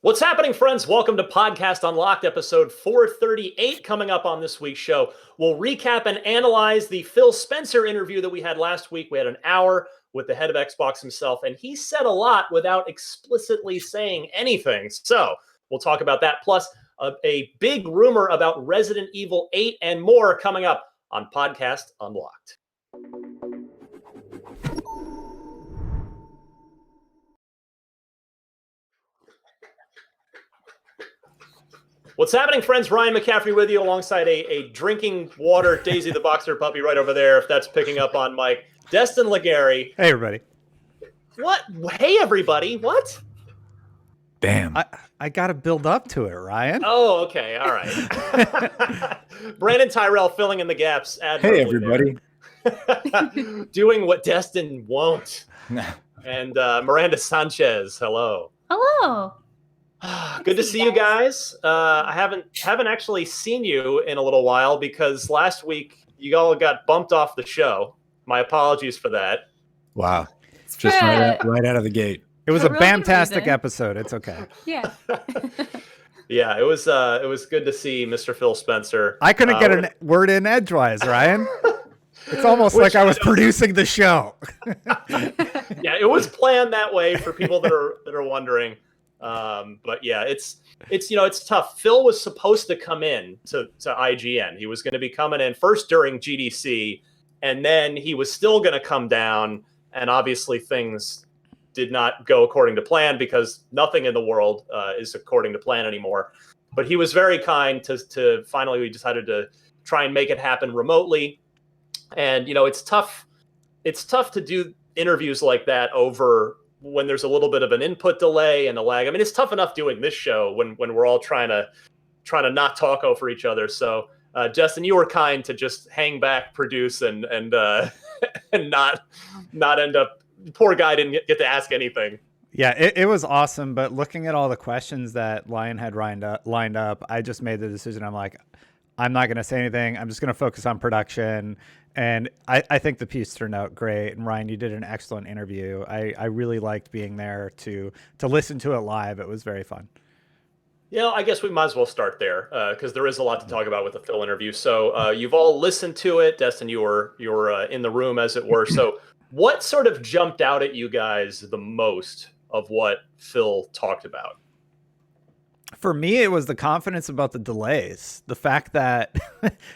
What's happening, friends? Welcome to Podcast Unlocked, episode 438. Coming up on this week's show, we'll recap and analyze the Phil Spencer interview that we had last week. We had an hour with the head of Xbox himself, and he said a lot without explicitly saying anything. So we'll talk about that, plus a big rumor about Resident Evil 8 and more coming up on Podcast Unlocked. What's happening, friends? Ryan McCaffrey with you alongside a drinking water Daisy the Boxer puppy right over there, if that's picking up on Mike. Destin Legary. Hey, everybody. What? Hey, everybody. What? Damn. I got to build up to it, Ryan. Oh, okay. All right. Brandon Tyrell filling in the gaps. Hey, everybody. Doing what Destin won't. And Miranda Sanchez. Hello. Hello. Good to see you guys. I haven't actually seen you in a little while because last week you all got bumped off the show. My apologies for that. Wow. Just right out of the gate. It was a fantastic episode. It's okay. Yeah. Yeah, it was good to see Mr. Phil Spencer. I couldn't get a word in edgewise, Ryan. It's almost like I was producing the show. Yeah, it was planned that way for people that are wondering. But yeah, it's tough. Phil was supposed to come in to IGN. He was going to be coming in first during GDC, and then he was still going to come down. And obviously things did not go according to plan because nothing in the world is according to plan anymore. But he was very kind to finally we decided to try and make it happen remotely. And it's tough. It's tough to do interviews like that over when there's a little bit of an input delay and a lag. I mean, it's tough enough doing this show when we're all trying to not talk over each other. So, Justin, you were kind to just hang back, produce, and and not end up. Poor guy didn't get to ask anything. Yeah, it was awesome. But looking at all the questions that Lion had lined up, I just made the decision. I'm like, I'm not going to say anything. I'm just going to focus on production. And I think the piece turned out great. And Ryan, you did an excellent interview. I really liked being there to listen to it live. It was very fun. I guess we might as well start there because there is a lot to talk about with the Phil interview. So you've all listened to it. Destin, you were in the room, as it were. So what sort of jumped out at you guys the most of what Phil talked about? For me, it was the confidence about the delays. The fact that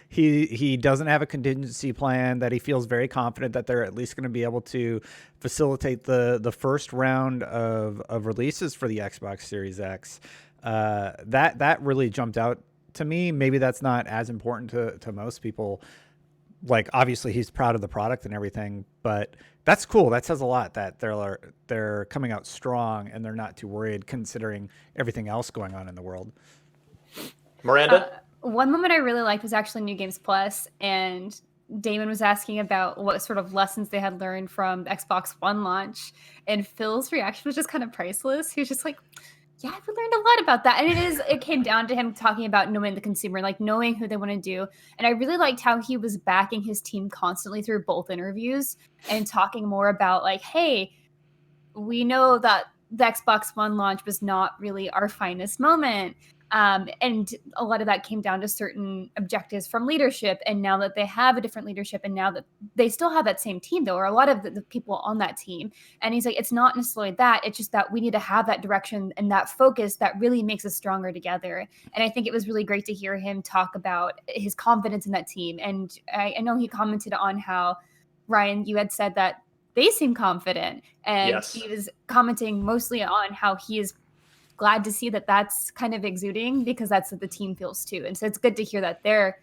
he doesn't have a contingency plan, that he feels very confident that they're at least going to be able to facilitate the first round of releases for the Xbox Series X. That really jumped out to me. Maybe that's not as important to most people. Like, obviously, he's proud of the product and everything, but that's cool. That says a lot that they're coming out strong and they're not too worried considering everything else going on in the world. Miranda? One moment I really liked was actually New Games Plus, and Damon was asking about what sort of lessons they had learned from the Xbox One launch, and Phil's reaction was just kind of priceless. He was just like, yeah, we learned a lot about that. And it came down to him talking about knowing the consumer, like knowing who they want to do. And I really liked how he was backing his team constantly through both interviews and talking more about like, hey, we know that the Xbox One launch was not really our finest moment. And a lot of that came down to certain objectives from leadership. And now that they have a different leadership, and now that they still have that same team, though, or a lot of the people on that team. And he's like, it's not necessarily that. It's just that we need to have that direction and that focus that really makes us stronger together. And I think it was really great to hear him talk about his confidence in that team. And I know he commented on how, Ryan, you had said that they seem confident. And yes, he was commenting mostly on how he is glad to see that that's kind of exuding because that's what the team feels too. And so it's good to hear that they're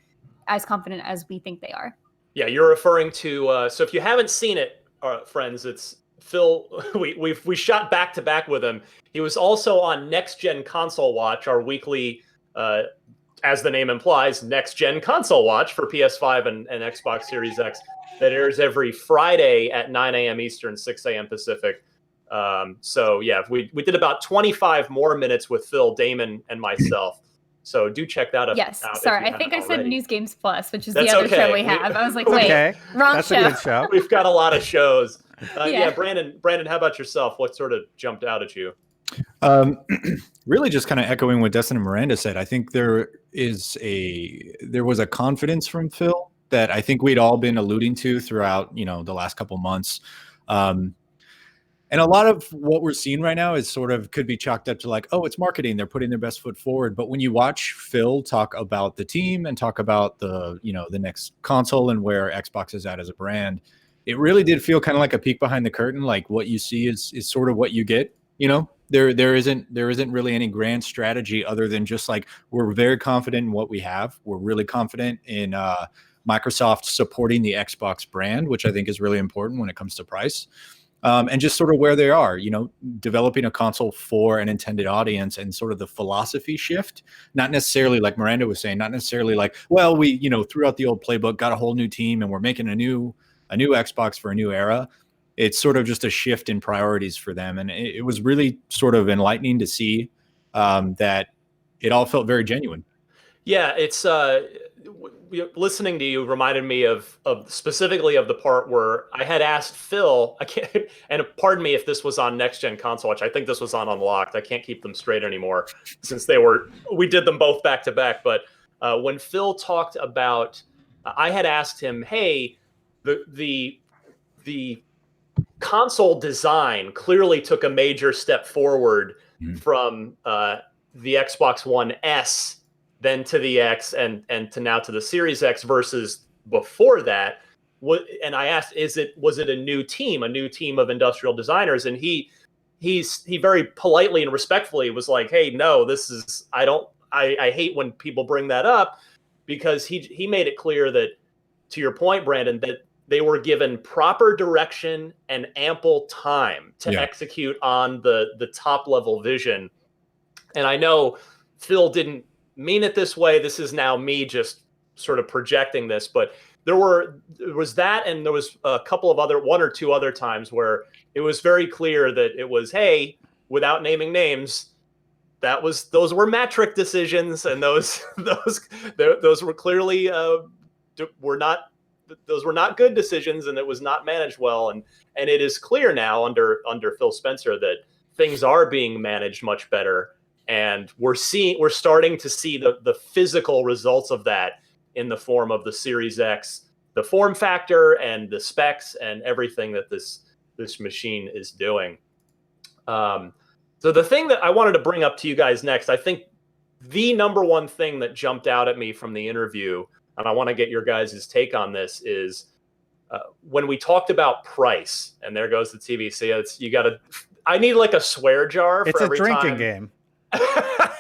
as confident as we think they are. Yeah, you're referring to, so if you haven't seen it, friends, it's Phil, we shot back to back with him. He was also on Next Gen Console Watch, our weekly, as the name implies, Next Gen Console Watch for PS5 and Xbox Series X that airs every Friday at 9 a.m. Eastern, 6 a.m. Pacific. So yeah, we did about 25 more minutes with Phil, Damon, and myself. So do check that out. Yes, sorry, I think I said News Games Plus, which is That's the other okay. show we have. I was like, wait, wrong That's show. A good show. We've got a lot of shows. Yeah. Brandon, how about yourself? What sort of jumped out at you? Really just kind of echoing what Destin and Miranda said. I think there was a confidence from Phil that I think we'd all been alluding to throughout, the last couple months. And a lot of what we're seeing right now is sort of could be chalked up to like, oh, it's marketing. They're putting their best foot forward. But when you watch Phil talk about the team and talk about the next console and where Xbox is at as a brand, it really did feel kind of like a peek behind the curtain. Like what you see is sort of what you get. There isn't really any grand strategy other than just like, we're very confident in what we have. We're really confident in Microsoft supporting the Xbox brand, which I think is really important when it comes to price. And just sort of where they are, developing a console for an intended audience and sort of the philosophy shift, not necessarily like Miranda was saying, not necessarily like, well, we, threw out the old playbook, got a whole new team and we're making a new Xbox for a new era. It's sort of just a shift in priorities for them. And it was really sort of enlightening to see that it all felt very genuine. Yeah, it's listening to you reminded me of specifically of the part where I had asked Phil, and pardon me if this was on next gen console, which I think this was on Unlocked. I can't keep them straight anymore since we did them both back to back. But when Phil talked about, I had asked him, hey, the console design clearly took a major step forward from the Xbox One S, then to the X, and to now to the Series X versus before that. And I asked, was it a new team of industrial designers? And he very politely and respectfully was like, hey, no, this is, I hate when people bring that up, because he made it clear that, to your point, Brandon, that they were given proper direction and ample time to execute on the top level vision. And I know Phil didn't mean it this way. This is now me just sort of projecting this, but there was that, and there was a couple of one or two other times where it was very clear that it was, hey, without naming names, those were metric decisions, and those were clearly those were not good decisions, and it was not managed well. And it is clear now under Phil Spencer that things are being managed much better. And we're starting to see the physical results of that in the form of the Series X, the form factor and the specs and everything that this machine is doing. So the thing that I wanted to bring up to you guys next, I think the number one thing that jumped out at me from the interview, and I want to get your guys' take on this, is when we talked about price, and there goes the TV. So I need like a swear jar for every time. It's a drinking game.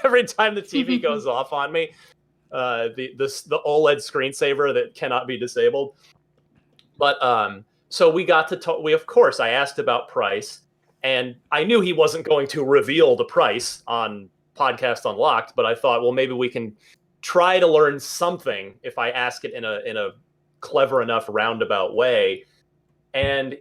Every time the TV goes off on me, the OLED screensaver that cannot be disabled. But so we got to talk. Of course, I asked about price, and I knew he wasn't going to reveal the price on Podcast Unlocked. But I thought, well, maybe we can try to learn something if I ask it in a clever enough roundabout way. And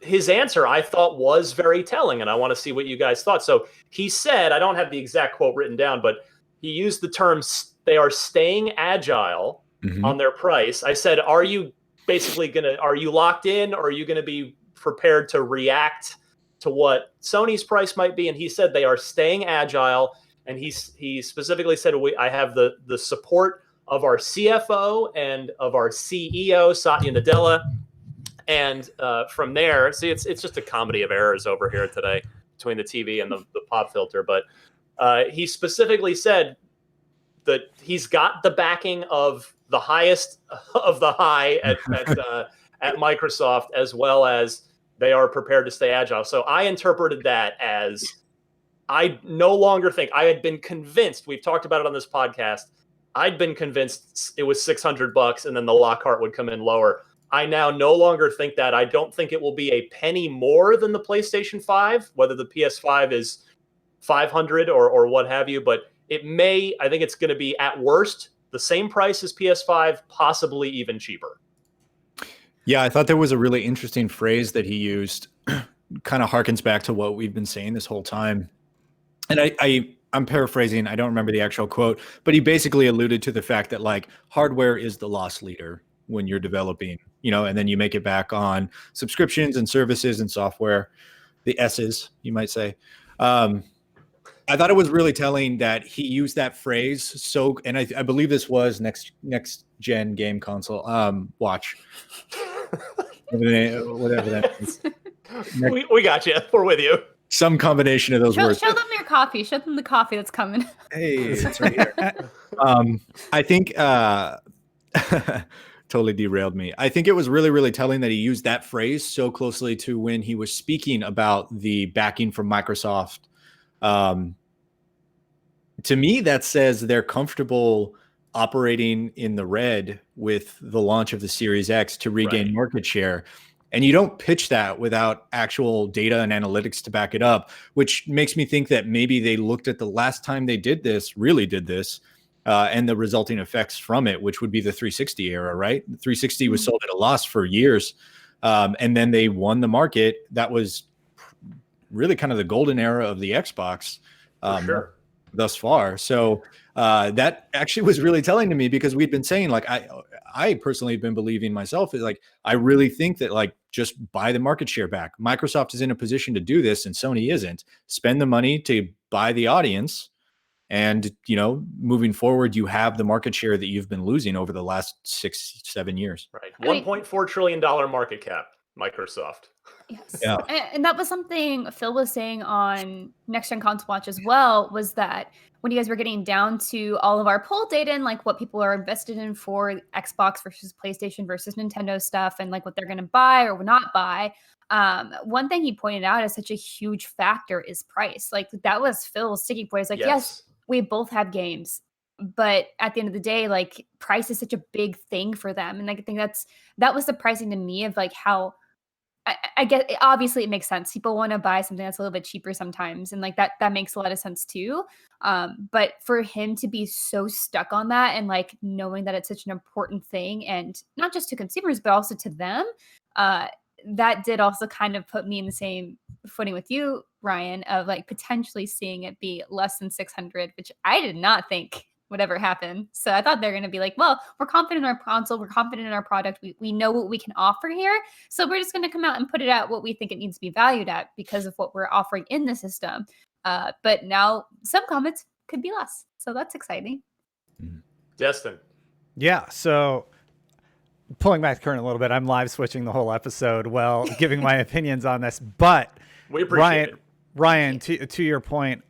his answer, I thought, was very telling, and I want to see what you guys thought. So he said, I don't have the exact quote written down, but he used the term, they are staying agile on their price. I said, are you locked in, or are you going to be prepared to react to what Sony's price might be? And he said they are staying agile, and he specifically said, I have the support of our CFO and of our CEO, Satya Nadella. And from there, see, it's just a comedy of errors over here today between the TV and the pop filter. But he specifically said that he's got the backing of the highest of the high at Microsoft, as well as they are prepared to stay agile. So I interpreted that as, I no longer think, I had been convinced, we've talked about it on this podcast, I'd been convinced it was $600 and then the Lockhart would come in lower. I now no longer think that. I don't think it will be a penny more than the PlayStation 5, whether the PS5 is $500 or what have you, but I think it's going to be at worst the same price as PS5, possibly even cheaper. Yeah, I thought there was a really interesting phrase that he used, kind of harkens back to what we've been saying this whole time. And I'm paraphrasing, I don't remember the actual quote, but he basically alluded to the fact that like hardware is the loss leader when you're developing, and then you make it back on subscriptions and services and software, the S's, you might say. I thought it was really telling that he used that phrase. So, and I believe this was next gen game console. Watch. Whatever that is. We got you. We're with you. Some combination of those words. Show them your coffee. Show them the coffee that's coming. Hey, it's right here. I think totally derailed me. I think it was really, really telling that he used that phrase so closely to when he was speaking about the backing from Microsoft. To me, that says they're comfortable operating in the red with the launch of the Series X to regain market share. And you don't pitch that without actual data and analytics to back it up, which makes me think that maybe they looked at the last time they did this, and the resulting effects from it, which would be the 360 era, right? The 360 was sold at a loss for years. And then they won the market. That was really kind of the golden era of the Xbox. Sure. Thus far. So that actually was really telling to me, because we'd been saying, like, I personally have been believing myself, is like, I really think that, like, just buy the market share back. Microsoft is in a position to do this and Sony isn't. Spend the money to buy the audience. And, moving forward, you have the market share that you've been losing over the last 6-7 years. Right. $1.4 trillion market cap, Microsoft. Yes. Yeah. And that was something Phil was saying on Next Gen Console Watch as well, was that when you guys were getting down to all of our poll data and like what people are invested in for Xbox versus PlayStation versus Nintendo stuff, and like what they're going to buy or not buy, one thing he pointed out as such a huge factor is price. Like, that was Phil's sticking point. It's like, yes, we both have games, but at the end of the day, like, price is such a big thing for them. And like, I think that was surprising to me, of like how, I get, obviously it makes sense. People want to buy something that's a little bit cheaper sometimes. And like that makes a lot of sense too. But for him to be so stuck on that, and like knowing that it's such an important thing, and not just to consumers, but also to them, that did also kind of put me in the same footing with you, Ryan, of like potentially seeing it be less than 600, which I did not think would ever happen. So I thought they're going to be like, well, we're confident in our console, we're confident in our product, we know what we can offer here, so we're just going to come out and put it at what we think it needs to be valued at because of what we're offering in the system. But now some comments could be less, so that's exciting. Destin. Yeah, so pulling back the curtain a little bit, I'm live switching the whole episode while giving my opinions on this, but we appreciate it. Ryan, to your point,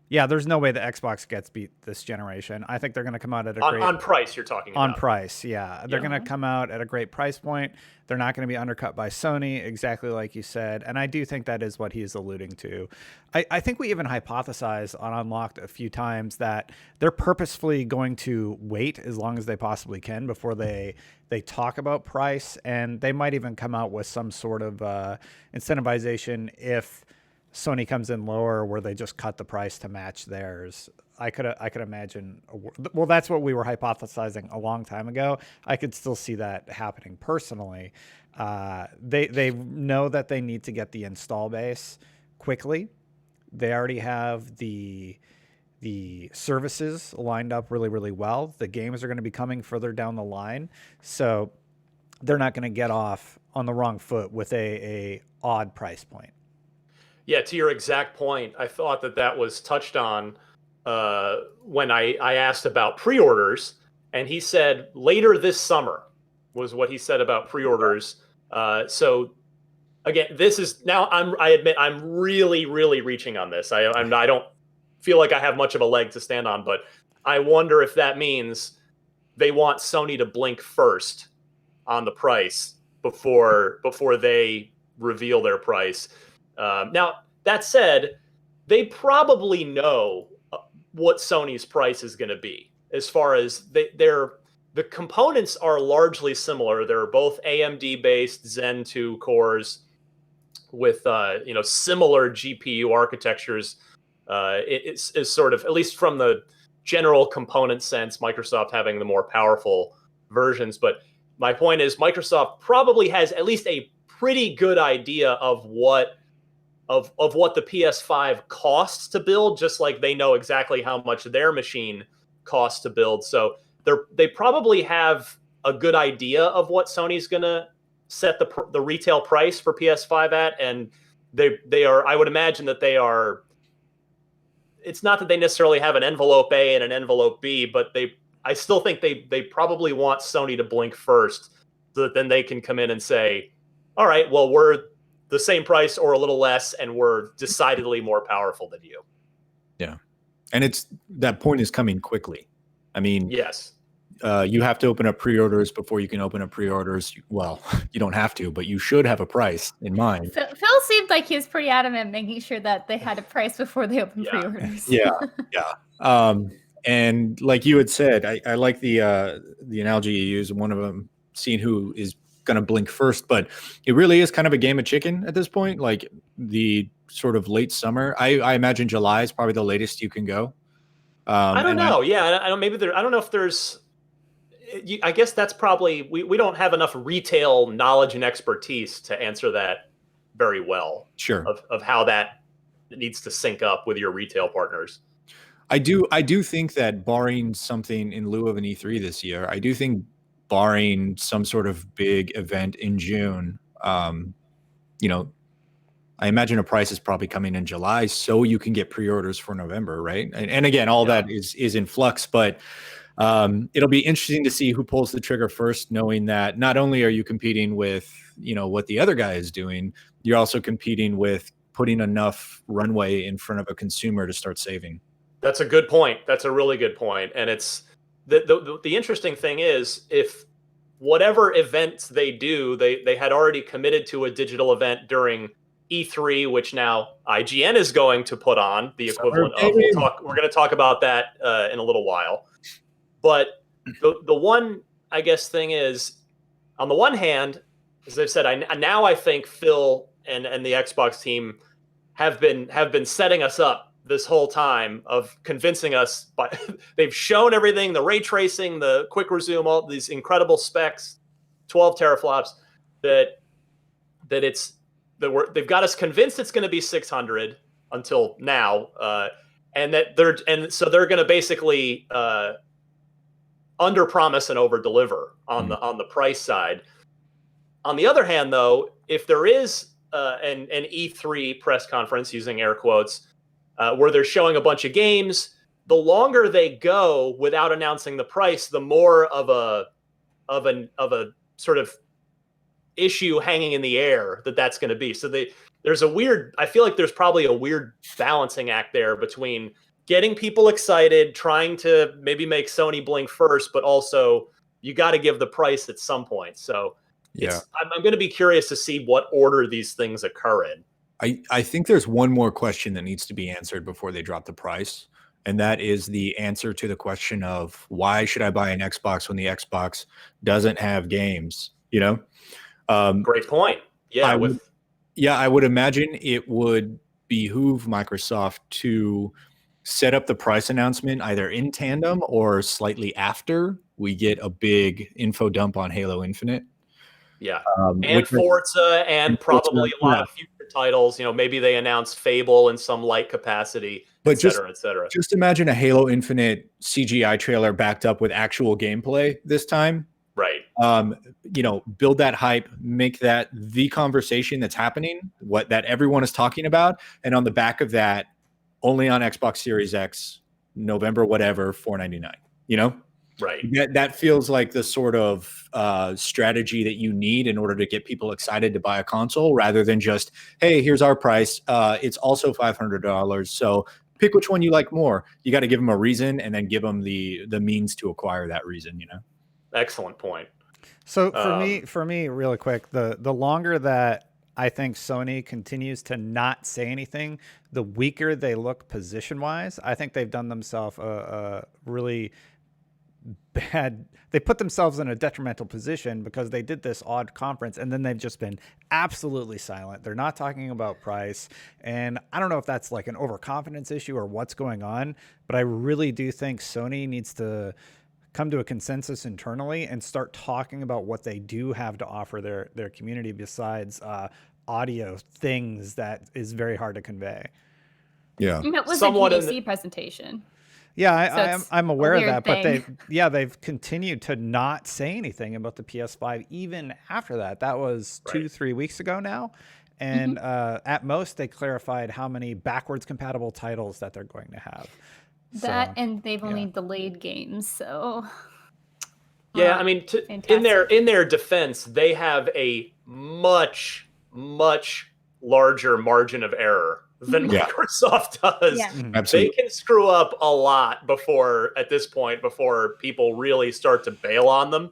yeah, there's no way the Xbox gets beat this generation. I think they're going to come out at a great... On price, you're talking about. On price, yeah. They're going to come out at a great price point. They're not going to be undercut by Sony, exactly like you said. And I do think that is what he's alluding to. I think we even hypothesized on Unlocked a few times that they're purposefully going to wait as long as they possibly can before they talk about price. And they might even come out with some sort of incentivization if Sony comes in lower, where they just cut the price to match theirs. I could imagine. Well, that's what we were hypothesizing a long time ago. I could still see that happening personally. They know that they need to get the install base quickly. They already have the services lined up really, really well. The games are going to be coming further down the line, so they're not going to get off on the wrong foot with a odd price point. Yeah, to your exact point, I thought that was touched on when I asked about pre-orders, and he said later this summer was what he said about pre-orders. So again, this is now I admit I'm really, really reaching on this. I don't feel like I have much of a leg to stand on, but I wonder if that means they want Sony to blink first on the price before they reveal their price. Now, that said, they probably know what Sony's price is going to be, as far as the components are largely similar. They're both AMD-based Zen 2 cores with similar GPU architectures. It's sort of, at least from the general component sense, Microsoft having the more powerful versions. But my point is, Microsoft probably has at least a pretty good idea of what the PS5 costs to build, just like they know exactly how much their machine costs to build. So they probably have a good idea of what Sony's going to set the retail price for PS5 at, and they are. I would imagine that they are. It's not that they necessarily have an envelope A and an envelope B, but I still think they probably want Sony to blink first, so that then they can come in and say, all right, well, we're the same price or a little less, and we're decidedly more powerful than you. Yeah. And that point is coming quickly. I mean, yes. You have to open up pre-orders before you can open up pre-orders. Well, you don't have to, but you should have a price in mind. Phil seemed like he was pretty adamant making sure that they had a price before they opened pre-orders. Yeah. And like you had said, I like the analogy you used. One of them, seeing who is going to blink first, but it really is kind of a game of chicken at this point. Like the sort of late summer, I imagine July is probably the latest you can go. I don't know. I don't know if there's. I guess that's probably we don't have enough retail knowledge and expertise to answer that very well. Sure. Of how that needs to sync up with your retail partners. I do think that barring something in lieu of an E3 this year, I do think barring some sort of big event in June, you know, I imagine a price is probably coming in July, so you can get pre-orders for November, right? And again, all that is in flux, but it'll be interesting to see who pulls the trigger first, knowing that not only are you competing with, you know, what the other guy is doing, you're also competing with putting enough runway in front of a consumer to start saving. That's a good point. That's a really good point. And it's the interesting thing is, if whatever events they do, they had already committed to a digital event during E3, which now IGN is going to put on the equivalent of. We're going to talk about that in a little while. But the one, I guess, thing is, on the one hand, as I've said, I think Phil and the Xbox team have been setting us up this whole time of convincing us. But they've shown everything, the ray tracing, the quick resume, all these incredible specs, 12 teraflops, that they've got us convinced it's going to be 600 until now, so they're going to basically under promise and over deliver on the price side. On the other hand, though, if there is an E3 press conference, using air quotes, where they're showing a bunch of games, the longer they go without announcing the price, the more of a sort of issue hanging in the air that's going to be. So I feel like there's probably a weird balancing act there between getting people excited, trying to maybe make Sony blink first, but also you got to give the price at some point. So I'm going to be curious to see what order these things occur in. I think there's one more question that needs to be answered before they drop the price. And that is the answer to the question of, why should I buy an Xbox when the Xbox doesn't have games? You know? Great point. Yeah. I would imagine it would behoove Microsoft to set up the price announcement either in tandem or slightly after we get a big info dump on Halo Infinite. Yeah. And Forza, and probably a lot of future titles. You know, maybe they announce Fable in some light capacity, et cetera. Just imagine a Halo Infinite CGI trailer backed up with actual gameplay this time. Right. You know, build that hype, make that the conversation that's happening, that everyone is talking about. And on the back of that, only on Xbox Series X, November, whatever, $499, you know? Right. That feels like the sort of strategy that you need in order to get people excited to buy a console, rather than just, hey, here's our price. It's also $500. So pick which one you like more. You got to give them a reason, and then give them the means to acquire that reason, you know? Excellent point. So for me, really quick, the longer that I think Sony continues to not say anything, the weaker they look position-wise. I think they've done themselves a really bad. They put themselves in a detrimental position because they did this odd conference, and then they've just been absolutely silent. They're not talking about price, and I don't know if that's like an overconfidence issue or what's going on, but I really do think Sony needs to come to a consensus internally and start talking about what they do have to offer their community besides audio things that is very hard to convey. Yeah, that was a GDC presentation. Yeah, I'm aware of that, but they've continued to not say anything about the PS5 even after that. That was 2-3 weeks ago now, and at most they clarified how many backwards compatible titles that they're going to have. That and they've only delayed games, so yeah, I mean, in their defense, they have a much larger margin of error than Microsoft does. Yeah. Absolutely. They can screw up a lot before people really start to bail on them.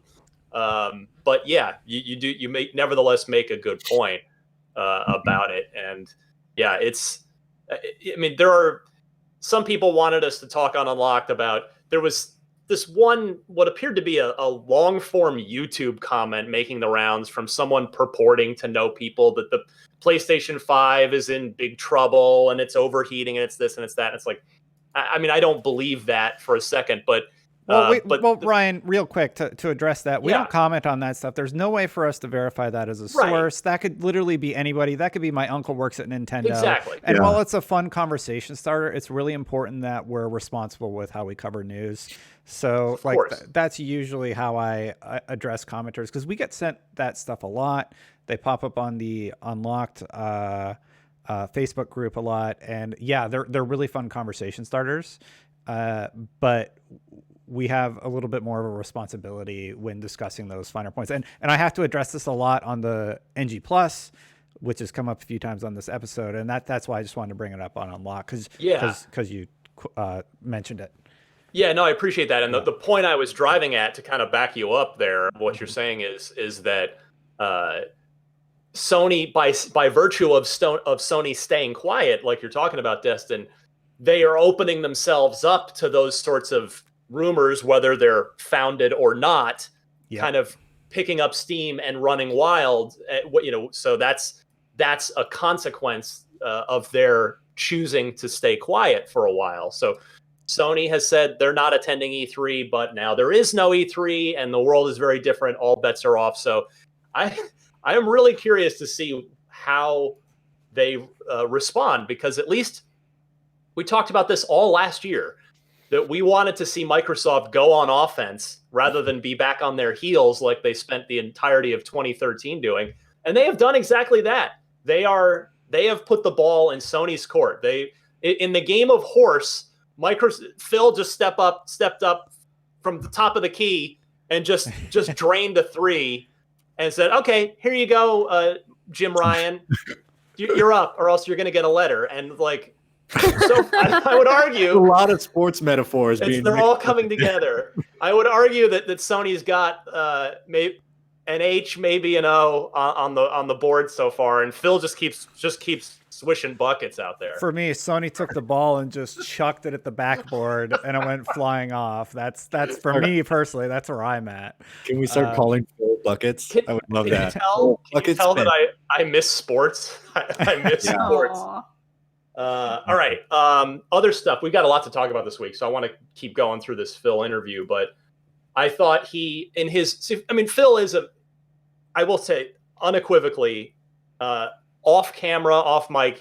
But yeah, you nevertheless make a good point about it, and yeah, I mean, there are some people wanted us to talk on Unlocked about there was this one, what appeared to be a long form YouTube comment making the rounds from someone purporting to know people that the PlayStation 5 is in big trouble and it's overheating and it's this and it's that. And it's like, I mean, I don't believe that for a second, but Ryan, real quick to address that, we don't comment on that stuff. There's no way for us to verify that as a source. Right. That could literally be anybody. That could be my uncle works at Nintendo. Exactly. And while it's a fun conversation starter, it's really important that we're responsible with how we cover news. So that's usually how I address commenters, because we get sent that stuff a lot. They pop up on the Unlocked Facebook group a lot. And yeah, they're really fun conversation starters. But we have a little bit more of a responsibility when discussing those finer points. And I have to address this a lot on the NG Plus, which has come up a few times on this episode. And that's why I just wanted to bring it up on Unlock, because you mentioned it. Yeah, no, I appreciate that. And the point I was driving at, to kind of back you up there, what you're saying is that Sony, by virtue of Sony staying quiet, like you're talking about, Destin, they are opening themselves up to those sorts of rumors, whether they're founded or not, kind of picking up steam and running wild. So that's a consequence of their choosing to stay quiet for a while. So Sony has said they're not attending E3, but now there is no E3 and the world is very different. All bets are off. So I am really curious to see how they respond, because at least we talked about this all last year, that we wanted to see Microsoft go on offense rather than be back on their heels like they spent the entirety of 2013 doing. And they have done exactly that. They have put the ball in Sony's court. In the game of horse, Phil just stepped up from the top of the key and just drained a 3 and said, "Okay, here you go, Jim Ryan. You're up, or else you're going to get a letter." And like, so I would argue a lot of sports metaphors. They're all coming together. I would argue that Sony's got maybe an H, maybe an O on the board so far, and Phil just keeps swishing buckets out there. For me, Sony took the ball and just chucked it at the backboard, and it went flying off. That's for me personally. That's where I'm at. Can we start calling Phil buckets? I would love that. Can you tell that I miss sports? I miss sports. All right. Other stuff. We've got a lot to talk about this week, so I want to keep going through this Phil interview. But I thought Phil is I will say unequivocally, off camera, off mic,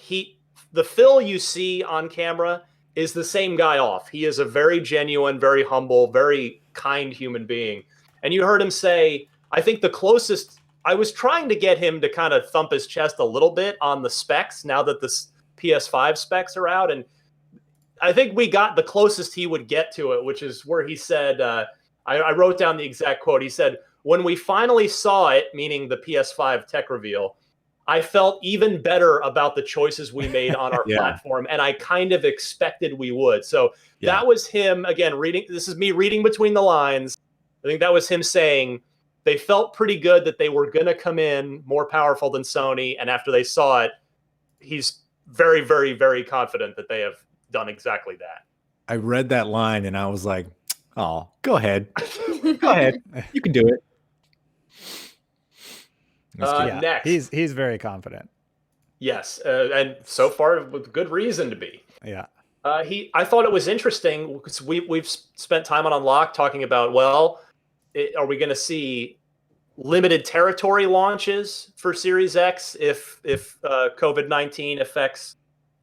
the Phil you see on camera is the same guy off. He is a very genuine, very humble, very kind human being. And you heard him say, I think the closest, I was trying to get him to kind of thump his chest a little bit on the specs now that the PS5 specs are out. And I think we got the closest he would get to it, which is where he said, I wrote down the exact quote. He said, "When we finally saw it," meaning the PS5 tech reveal, "I felt even better about the choices we made on our platform, and I kind of expected we would." So that was him, again, reading. This is me reading between the lines. I think that was him saying they felt pretty good that they were going to come in more powerful than Sony, and after they saw it, he's very, very, very confident that they have done exactly that. I read that line, and I was like, oh, go ahead. Go ahead. You can do it. Next. He's very confident. Yes, and so far with good reason to be. Yeah. I thought it was interesting because we've spent time on Unlock talking about, are we going to see limited territory launches for Series X if COVID-19 affects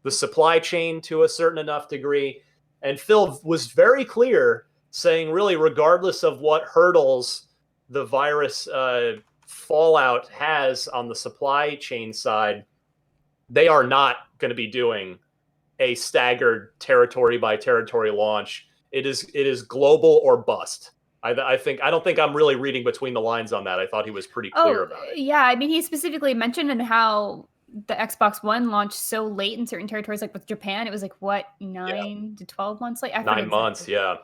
the supply chain to a certain enough degree? And Phil was very clear, saying really regardless of what hurdles the virus fallout has on the supply chain side, they are not going to be doing a staggered territory by territory launch. It is global or bust. I don't think I'm really reading between the lines on that. I thought he was pretty clear about it. Yeah, I mean, he specifically mentioned in how the Xbox One launched so late in certain territories, like with Japan, it was like what 9 to 12 months late. 9 months, yeah.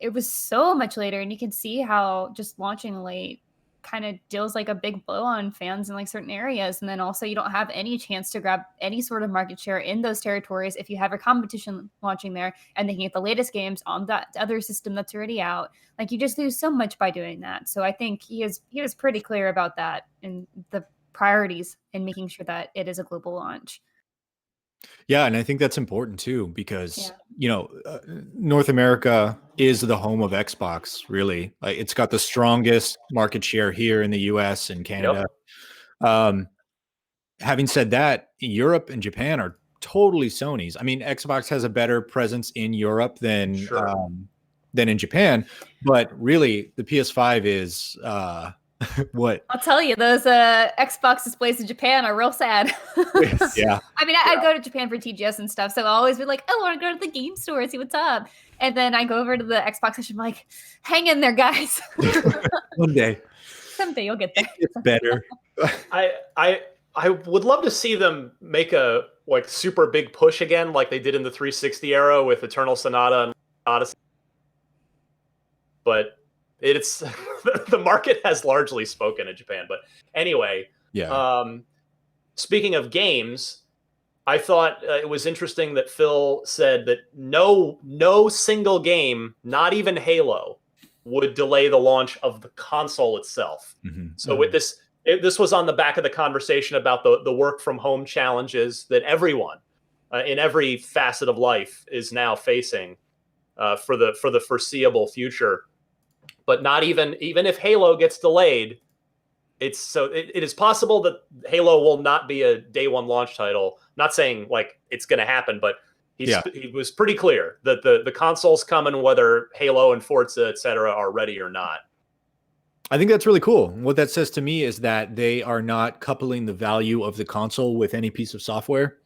It was so much later, and you can see how just launching late kind of deals like a big blow on fans in like certain areas, and then also you don't have any chance to grab any sort of market share in those territories if you have a competition launching there and they can get the latest games on that other system that's already out. Like, you just lose so much by doing that. So I think he was pretty clear about that and the priorities in making sure that it is a global launch. Yeah, and I think that's important too, because North America is the home of Xbox. Really, it's got the strongest market share here in the U.S. and Canada. Yep. Having said that, Europe and Japan are totally Sony's. I mean, Xbox has a better presence in Europe than in Japan, but really, the PS5 is. What? I'll tell you, those Xbox displays in Japan are real sad. Yeah. I mean, I go to Japan for TGS and stuff, so I'll always be like, oh, I want to go to the game store and see what's up. And then I go over to the Xbox section, I'm like, hang in there, guys. One day. Someday you'll get there. It's better. I would love to see them make a like super big push again, like they did in the 360 era with Eternal Sonata and Odyssey. But it's the market has largely spoken in Japan. But anyway, speaking of games, I thought it was interesting that Phil said that no single game, not even Halo, would delay the launch of the console itself. Mm-hmm. So with this, this was on the back of the conversation about the work from home challenges that everyone in every facet of life is now facing for the foreseeable future. But not even if Halo gets delayed, it is possible that Halo will not be a day one launch title. Not saying like it's going to happen, but he was pretty clear that the console's coming, whether Halo and Forza, etc., are ready or not. I think that's really cool. What that says to me is that they are not coupling the value of the console with any piece of software.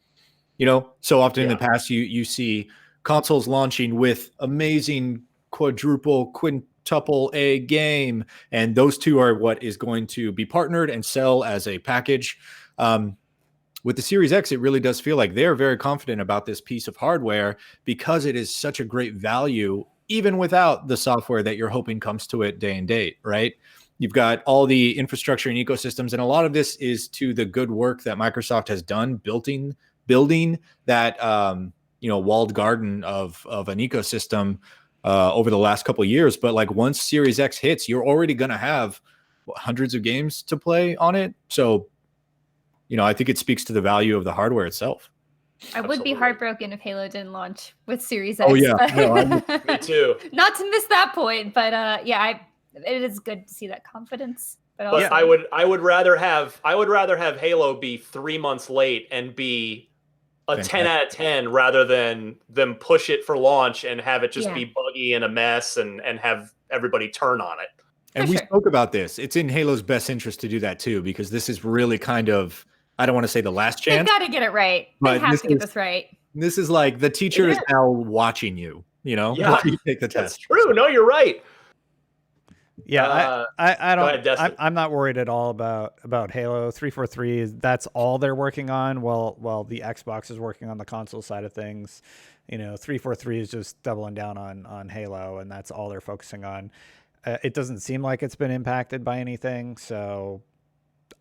So often in the past, you see consoles launching with amazing quintuple A game, and those two are what is going to be partnered and sell as a package. With the Series X, it really does feel like they're very confident about this piece of hardware because it is such a great value, even without the software that you're hoping comes to it day and date, right? You've got all the infrastructure and ecosystems, and a lot of this is to the good work that Microsoft has done building that walled garden of an ecosystem over the last couple of years. But like once Series X hits, you're already going to have hundreds of games to play on it. So, I think it speaks to the value of the hardware itself. I would be heartbroken if Halo didn't launch with Series X. Oh yeah, me too. Not to miss that point, but it is good to see that confidence. But also, I would rather have Halo be 3 months late and be a Fantastic. 10 out of 10 rather than them push it for launch and have it just be buggy and a mess and have everybody turn on it. And we spoke about this. It's in Halo's best interest to do that too, because this is really kind of, I don't want to say the last chance. They've got to get it right. They have to get this right. This is like the teacher is now watching you, Yeah, you take the test. That's true. No, you're right. Yeah, I don't. I'm not worried at all about Halo 343. That's all they're working on. While the Xbox is working on the console side of things, 343 is just doubling down on Halo, and that's all they're focusing on. It doesn't seem like it's been impacted by anything, so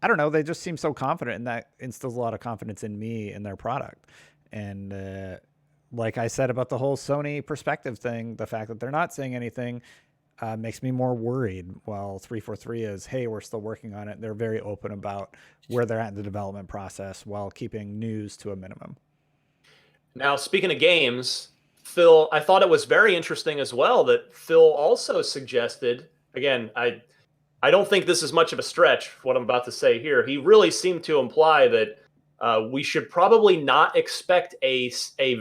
I don't know. They just seem so confident, and that instills a lot of confidence in me and their product. And like I said about the whole Sony perspective thing, the fact that they're not saying anything makes me more worried. While 343 is, hey, we're still working on it. They're very open about where they're at in the development process while keeping news to a minimum. Now, speaking of games, Phil, I thought it was very interesting as well that Phil also suggested, again, I don't think this is much of a stretch, what I'm about to say here. He really seemed to imply that we should probably not expect a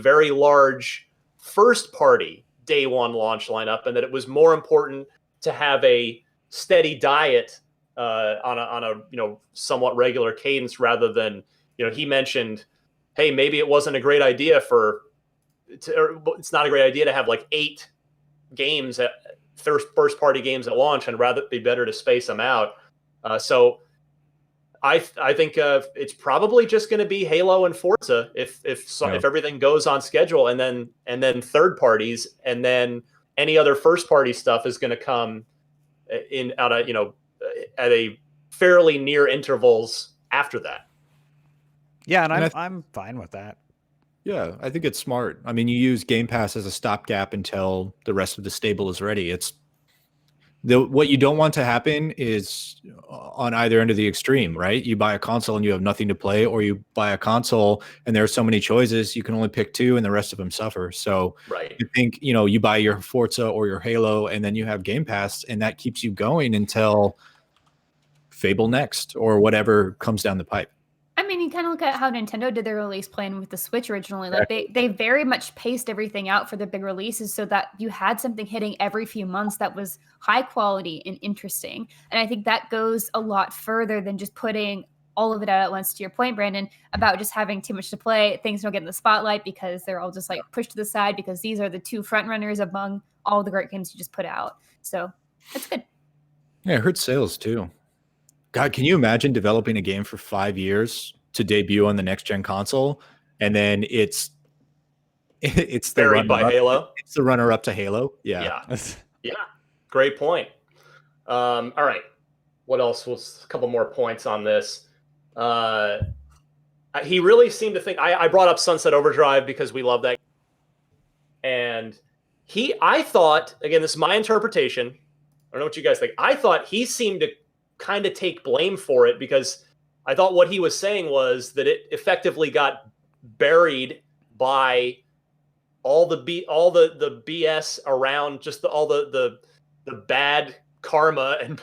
very large first-party day one launch lineup, and that it was more important to have a steady diet on a somewhat regular cadence rather than he mentioned, hey, maybe it wasn't a great idea it's not a great idea to have like 8 games at first party games at launch, and rather be better to space them out. So I think it's probably just going to be Halo and Forza if everything goes on schedule, and then third parties, and then any other first party stuff is going to come at a fairly near intervals after that. Yeah, and I'm fine with that. Yeah, I think it's smart. I mean, you use Game Pass as a stopgap until the rest of the stable is ready. What you don't want to happen is on either end of the extreme, right? You buy a console and you have nothing to play, or you buy a console and there are so many choices, you can only pick 2 and the rest of them suffer. So right. I think, you buy your Forza or your Halo and then you have Game Pass, and that keeps you going until Fable next or whatever comes down the pipe. I mean, you kind of look at how Nintendo did their release plan with the Switch originally. Like they very much paced everything out for the big releases so that you had something hitting every few months that was high quality and interesting. And I think that goes a lot further than just putting all of it out at once, to your point, Brandon, about just having too much to play. Things don't get in the spotlight because they're all just like pushed to the side because these are the 2 front runners among all the great games you just put out. So that's good. Yeah, it hurts sales too. God, can you imagine developing a game for 5 years to debut on the next gen console, and then it's the buried by Halo? It's the runner up to Halo. Yeah. Yeah. Great point. All right. What else was a couple more points on this? He really seemed to think I brought up Sunset Overdrive because we love that. And I thought, again, this is my interpretation. I don't know what you guys think. I thought he seemed to kind of take blame for it, because I thought what he was saying was that it effectively got buried by all the BS around, just all the bad karma and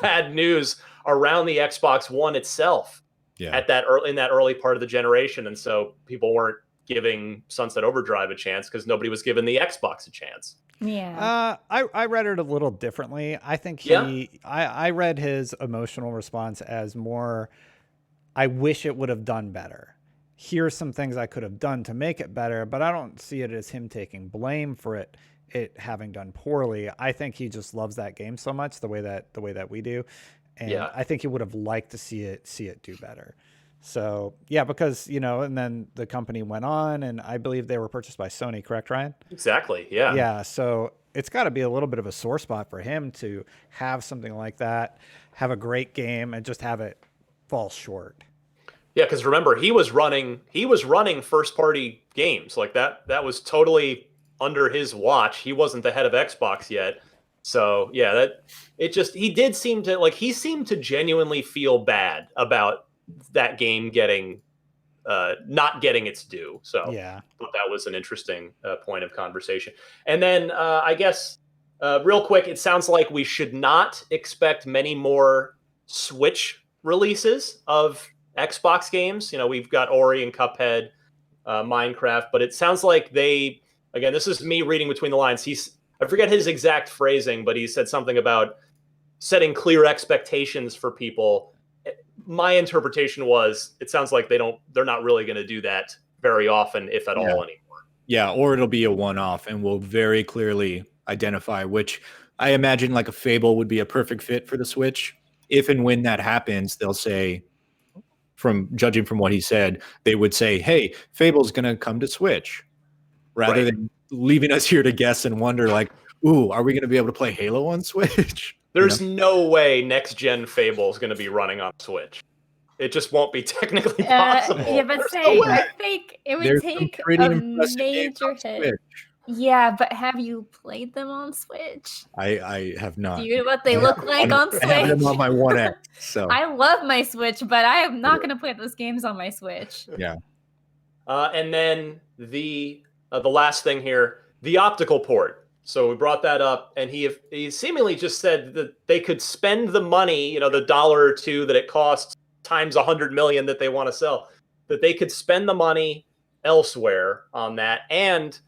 bad news around the Xbox One itself. Yeah. In that early part of the generation, and so people weren't giving Sunset Overdrive a chance because nobody was giving the Xbox a chance. Yeah. I read it a little differently. I think I read his emotional response as more, I wish it would have done better. Here's some things I could have done to make it better, but I don't see it as him taking blame for it having done poorly. I think he just loves that game so much the way that we do. And I think he would have liked to see it do better. So, yeah, because, and then the company went on, and I believe they were purchased by Sony, correct, Ryan? Exactly, yeah. Yeah, so it's got to be a little bit of a sore spot for him to have something like that, have a great game, and just have it fall short. Yeah, because remember, he was running first-party games. Like, that was totally under his watch. He wasn't the head of Xbox yet. So, yeah, he seemed to genuinely feel bad about that game getting not getting its due. So yeah, I thought that was an interesting point of conversation. And then I guess real quick, it sounds like we should not expect many more Switch releases of Xbox games. We've got Ori and Cuphead, Minecraft, but it sounds like again, this is me reading between the lines. I forget his exact phrasing, but he said something about setting clear expectations for people. My interpretation was, it sounds like they're not really going to do that very often, if at all, anymore. Yeah, or it'll be a one-off, and we'll very clearly identify which. I imagine like a Fable would be a perfect fit for the Switch. If and when that happens, they'll say, judging from what he said, they would say, hey, Fable's going to come to Switch, rather than leaving us here to guess and wonder, like, ooh, are we going to be able to play Halo on Switch? There's no way next-gen Fable is going to be running on Switch. It just won't be technically possible. Yeah, but I think it would take a major hit. Yeah, but have you played them on Switch? I have not. Do you know what they look like on Switch? I have them on my One X. So I love my Switch, but I am not going to play those games on my Switch. Yeah. And then the last thing here, the optical port. So we brought that up, and he seemingly just said that they could spend the money, the $1 or $2 that it costs times 100 million that they want to sell, that they could spend the money elsewhere on that, and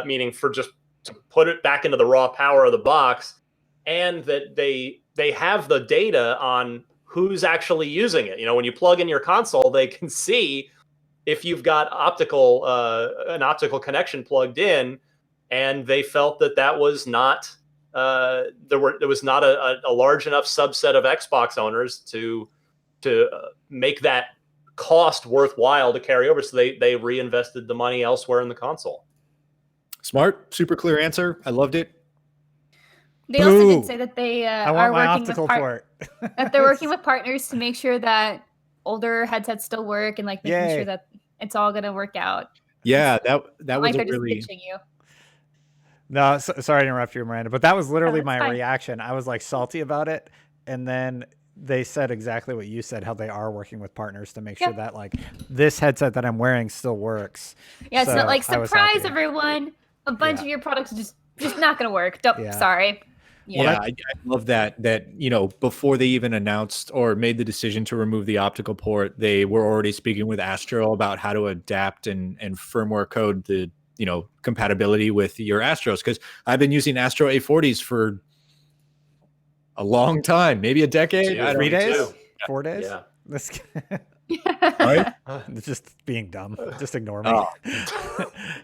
meaning for just to put it back into the raw power of the box, and that they have the data on who's actually using it. When you plug in your console, they can see if you've got an optical connection plugged in, and they felt that was not there was not a large enough subset of Xbox owners to make that cost worthwhile to carry over. So they reinvested the money elsewhere in the console. Smart, super clear answer. I loved it. They also did say that they I want are my working optical with port. that they're working with partners to make sure that older headsets still work and like making sure that it's all going to work out. Yeah, that was like they're really just pitching you. No, sorry to interrupt you, Miranda, but that was literally my fine. reaction. I was like salty about it, and then they said exactly what you said, how they are working with partners to make sure that like this headset that I'm wearing still works. Yeah, it's So not like I was surprise happy. everyone. A bunch of your products are just not going to work. Sorry. Yeah, I love that before they even announced or made the decision to remove the optical port, they were already speaking with Astro about how to adapt and firmware code the compatibility with your Astros, because I've been using Astro A40s for a long time, maybe a decade. 3 days, too. 4 days. Yeah. This Right? It's just being dumb. Just ignore me.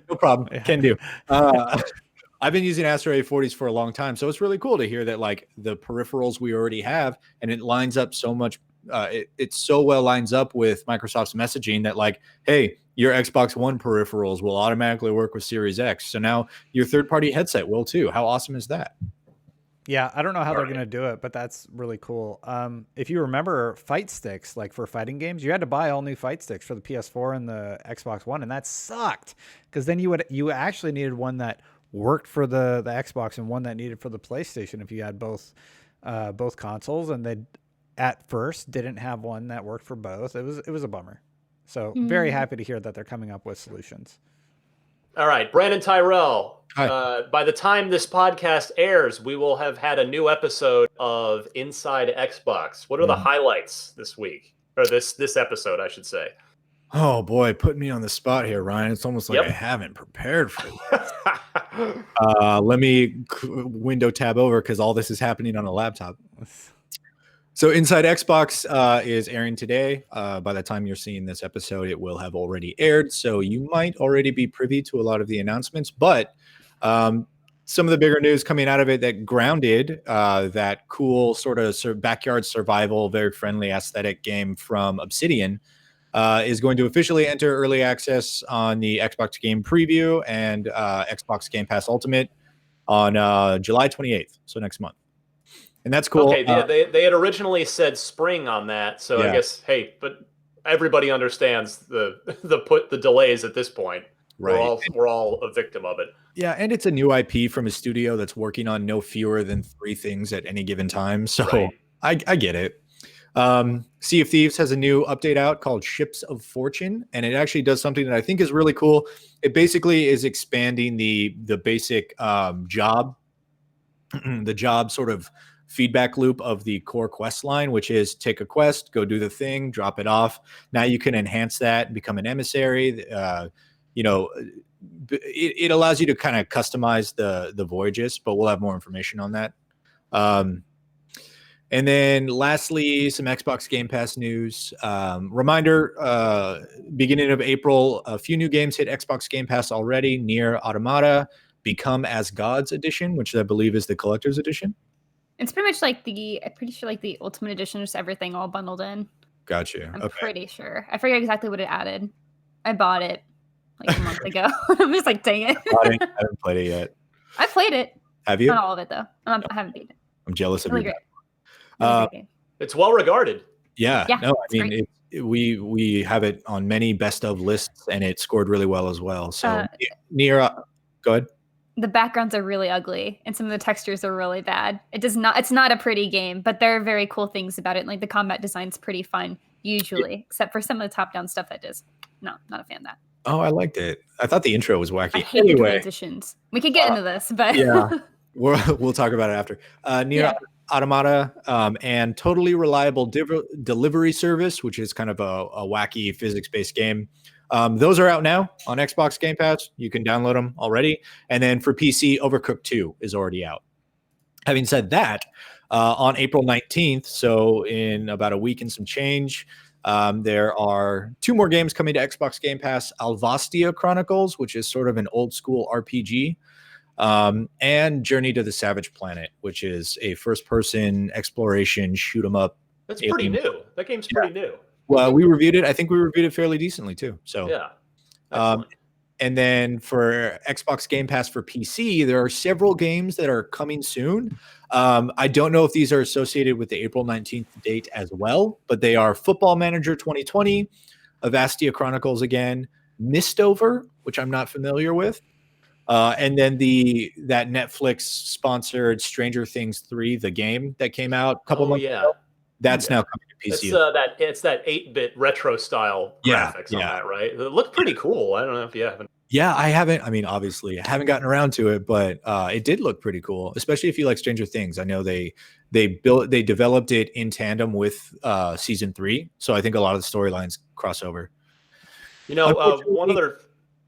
No problem. Can do. I've been using Astro A40s for a long time, so it's really cool to hear that like the peripherals we already have, and it lines up so much. It so well lines up with Microsoft's messaging that like, hey, your Xbox One peripherals will automatically work with Series X. So now your third-party headset will too. How awesome is that? Yeah, I don't know how they're going to do it, but that's really cool. If you remember fight sticks, like for fighting games, you had to buy all new fight sticks for the PS4 and the Xbox One, and that sucked because then you actually needed one that worked for the Xbox and one that needed for the PlayStation if you had both consoles, and they at first didn't have one that worked for both. It was a bummer. So very happy to hear that they're coming up with solutions. All right, Brandon Tyrell. Hi. By the time this podcast airs, we will have had a new episode of Inside Xbox. What are the highlights this week, or this episode, I should say? Oh boy, put me on the spot here, Ryan. It's almost like I haven't prepared for this. Let me window tab over because all this is happening on a laptop. So Inside Xbox is airing today. By the time you're seeing this episode, it will have already aired. So you might already be privy to a lot of the announcements. But some of the bigger news coming out of it, that Grounded, that cool sort of backyard survival, very friendly aesthetic game from Obsidian, is going to officially enter early access on the Xbox Game Preview and Xbox Game Pass Ultimate on July 28th, so next month. And that's cool. Okay, they had originally said spring on that, so I guess but everybody understands the delays at this point. Right. We're all a victim of it. Yeah, and it's a new IP from a studio that's working on no fewer than 3 things at any given time. So I get it. Sea of Thieves has a new update out called Ships of Fortune, and it actually does something that I think is really cool. It basically is expanding the basic job sort of feedback loop of the core quest line, which is take a quest, go do the thing, drop it off. Now you can enhance that and become an emissary. It allows you to kind of customize the voyages, but we'll have more information on that. And then lastly, some Xbox Game Pass news. Reminder, beginning of April, a few new games hit Xbox Game Pass already. Nier Automata, Become as Gods edition, which I believe is the collector's edition. It's pretty much like I'm pretty sure like the Ultimate Edition, just everything all bundled in. Gotcha. I'm pretty sure. I forget exactly what it added. I bought it like a month ago. I'm just like, dang it. I haven't played it yet. I played it. Have you? Not all of it though. I haven't beat it. I'm jealous of Really you. great. It's well regarded. Yeah. Yeah, No, I mean, we have it on many best of lists, and it scored really well as well. So Nier, go ahead. The backgrounds are really ugly, and some of the textures are really bad. It's not a pretty game, but there are very cool things about it. Like the combat design's pretty fun, usually, except for some of the top-down stuff that is not a fan of that. Oh, I liked it. I thought the intro was wacky. I hate the transitions. We could get into this, but yeah, we'll talk about it after. Nier Automata and Totally Reliable Delivery Service, which is kind of a wacky physics-based game. Those are out now on Xbox Game Pass. You can download them already. And then for PC, Overcooked 2 is already out. Having said that, On April 19th, so in about a week and some change, there are 2 more games coming to Xbox Game Pass: Alvastia Chronicles, which is sort of an old school RPG, and Journey to the Savage Planet, which is a first-person exploration shoot 'em up. That's pretty new. That game's pretty new. Well, we reviewed it. I think we reviewed it fairly decently too. So yeah. And then for Xbox Game Pass for PC, there are several games that are coming soon. I don't know if these are associated with the April 19th date as well, but they are Football Manager 2020, Avastia Chronicles again, Mistover, which I'm not familiar with, and then that Netflix sponsored Stranger Things 3, the game that came out a couple months ago. That's now coming to PC. It's that 8-bit retro style graphics on that, right? It looked pretty cool. I don't know if you haven't. Yeah, I haven't. I mean, obviously, I haven't gotten around to it, but it did look pretty cool, especially if you like Stranger Things. I know they developed it in tandem with season 3, so I think a lot of the storylines cross over. You know, one other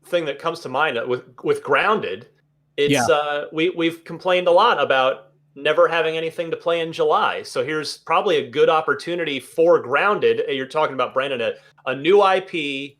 thing that comes to mind with Grounded, it's we've complained a lot about never having anything to play in July. So here's probably a good opportunity for Grounded. You're talking about, Brandon, a new IP.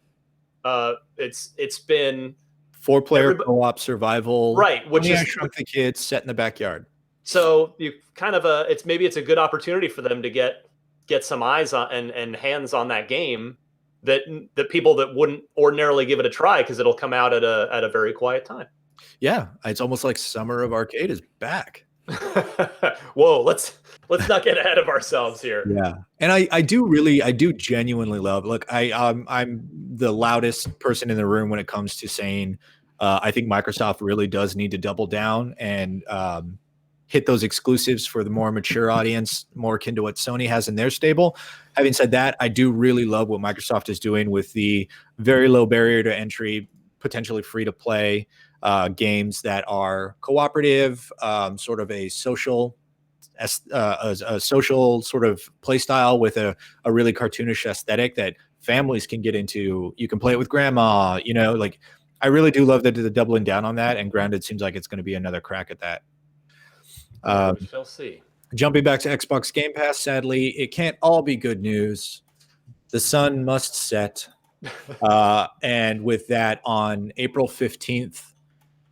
It's been 4-player co-op survival, right? Which is Shrunk the Kids set in the backyard. So you kind of it's a good opportunity for them to get some eyes on and hands on that game that people that wouldn't ordinarily give it a try, because it'll come out at a very quiet time. Yeah, it's almost like Summer of Arcade is back. Whoa, let's not get ahead of ourselves here. Yeah, and I do genuinely love. Look, I'm the loudest person in the room when it comes to saying I think Microsoft really does need to double down and hit those exclusives for the more mature audience, more akin to what Sony has in their stable. Having said that, I do really love what Microsoft is doing with the very low barrier to entry, potentially free to play games that are cooperative, sort of a social sort of play style with a really cartoonish aesthetic that families can get into. You can play it with grandma, like I really do love that they're doubling down on that, and Grounded seems like it's going to be another crack at that. We shall see. Jumping back to Xbox Game Pass, sadly, it can't all be good news. The sun must set. And with that, on April 15th,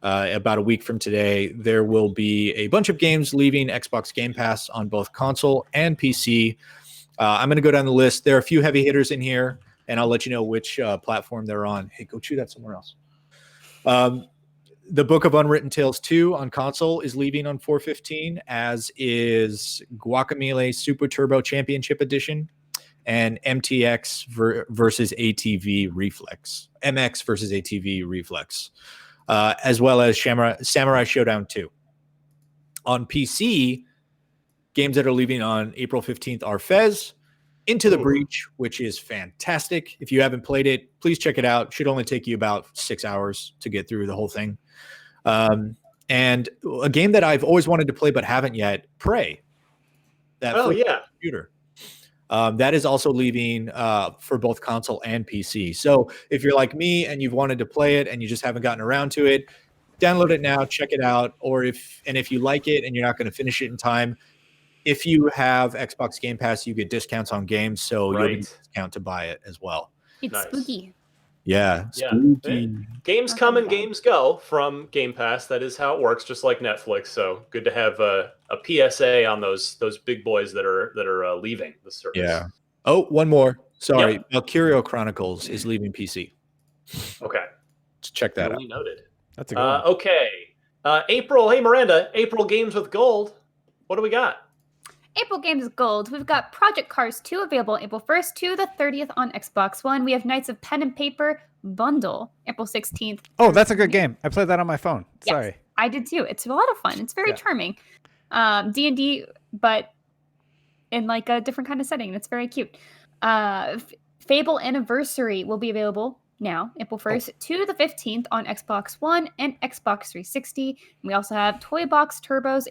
about a week from today, there will be a bunch of games leaving Xbox Game Pass on both console and PC. I'm going to go down the list. There are a few heavy hitters in here, and I'll let you know which platform they're on. Hey, go chew that somewhere else. The Book of Unwritten Tales 2 on console is leaving on 4/15, as is Guacamelee Super Turbo Championship Edition and MTX versus ATV Reflex. MX versus ATV Reflex. As well as Samurai Showdown 2. On PC, games that are leaving on April 15th are Fez, Into the Breach, which is fantastic. If you haven't played it, please check it out. Should only take you about 6 hours to get through the whole thing. And a game that I've always wanted to play but haven't yet, Prey. Computer. That is also leaving for both console and PC. So if you're like me and you've wanted to play it and you just haven't gotten around to it, download it now, check it out. Or if you like it and you're not going to finish it in time, if you have Xbox Game Pass, you get discounts on games, so you'll get a discount to buy it as well. It's spooky. Yeah, spooky. Games come and games go from Game Pass. That is how it works, just like Netflix. So good to have a PSA on those big boys that are leaving the service. Yeah. Oh, one more. Sorry, Valkyria Chronicles is leaving PC. Okay. Let's check that out. Noted. That's a good one. Okay. April. Hey, Miranda. April Games with Gold. What do we got? April Games Gold. We've got Project Cars 2 available April 1st to the 30th on Xbox One. We have Knights of Pen and Paper Bundle April 16th. Oh, that's a good game. I played that on my phone. Sorry. Yes, I did too. It's a lot of fun. It's very charming. D&D, but in like a different kind of setting. It's very cute. Fable Anniversary will be available now, April 1st to the 15th on Xbox One and Xbox 360. We also have Toy Box Turbos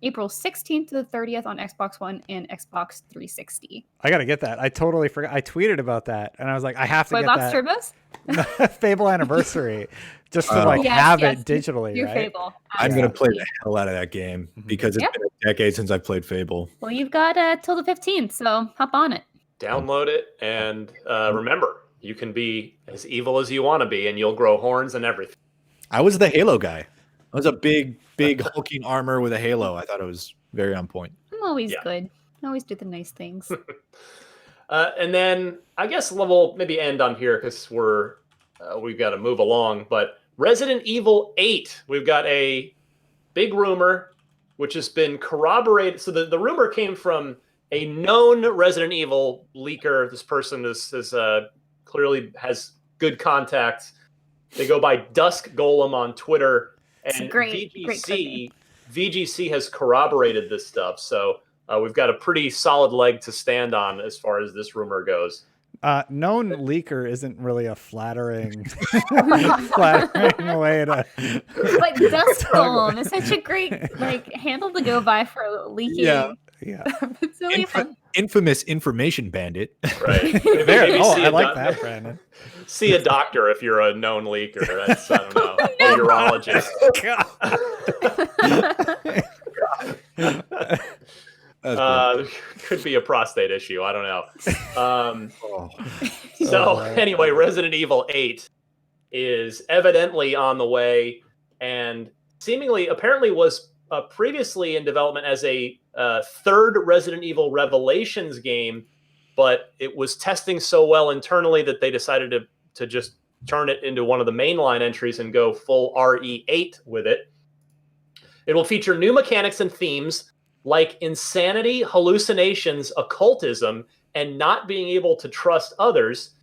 April 16th to the 30th on Xbox One and Xbox 360. I got to get that. I totally forgot. I tweeted about that, and I was like, I have to Toy get Box that. Turbos? Fable Anniversary. just to like Yes, have yes, it digitally, New right? Fable. I'm going to play Absolutely. the hell out of that game Mhm. because it's Yep. been a decade since I played Fable. Well, you've got till the 15th, so hop on it. Download it, and remember, you can be as evil as you want to be, and you'll grow horns and everything. I was the Halo guy. I was a big hulking armor with a halo. I thought it was very on point. I'm always Yeah. good. I always do the nice things. And then I guess we'll maybe end on here because we've got to move along. But Resident Evil 8, we've got a big rumor which has been corroborated. So the rumor came from a known Resident Evil leaker. This person is clearly has good contacts. They go by Dusk Golem on Twitter, and great VGC has corroborated this stuff. So we've got a pretty solid leg to stand on as far as this rumor goes. Known leaker isn't really a flattering way to. But Dusk Golem is such a great handle to go by for leaking. Yeah. It's really fun. Infamous information bandit. Right. Maybe I like that, Brandon. See a doctor if you're a known leaker. That's, I don't know, a urologist. Could be a prostate issue. I don't know. Anyway, Resident Evil 8 is evidently on the way, and apparently was previously in development as a third Resident Evil Revelations game, but it was testing so well internally that they decided to just turn it into one of the mainline entries and go full RE8 with it. It will feature new mechanics and themes like insanity, hallucinations, occultism, and not being able to trust others.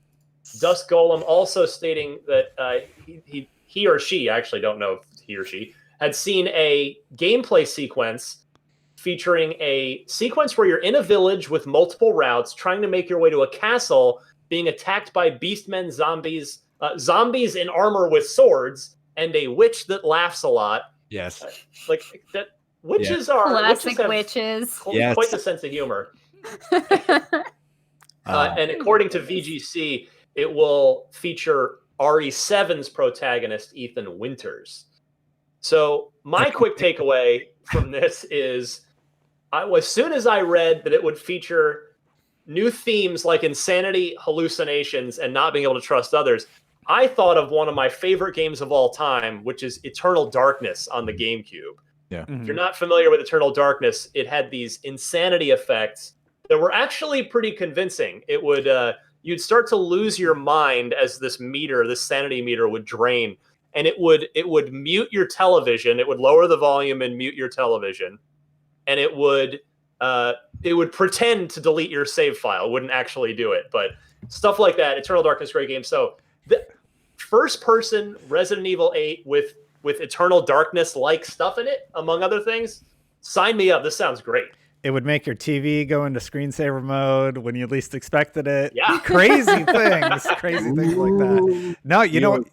Dusk Golem also stating that he or she, I actually don't know if he or she, had seen a gameplay sequence featuring a sequence where you're in a village with multiple routes trying to make your way to a castle, being attacked by beastmen, zombies in armor with swords, and a witch that laughs a lot. Yes. Like that. Witches are classic witches. Quite the sense of humor. And according to VGC, it will feature RE7's protagonist, Ethan Winters. So my quick takeaway from this is, as soon as I read that it would feature new themes like insanity, hallucinations, and not being able to trust others, I thought of one of my favorite games of all time, which is Eternal Darkness on the GameCube. Yeah. Mm-hmm. If you're not familiar with Eternal Darkness, it had these insanity effects that were actually pretty convincing. It would you'd start to lose your mind as this sanity meter would drain, and it would mute your television. It would lower the volume and mute your television, and it would pretend to delete your save file. It wouldn't actually do it, but stuff like that. Eternal Darkness, great game. So the first person Resident Evil 8 with Eternal Darkness like stuff in it, among other things, sign me up. This sounds great. It would make your TV go into screensaver mode when you least expected it. Yeah. Crazy things like that. No, you know,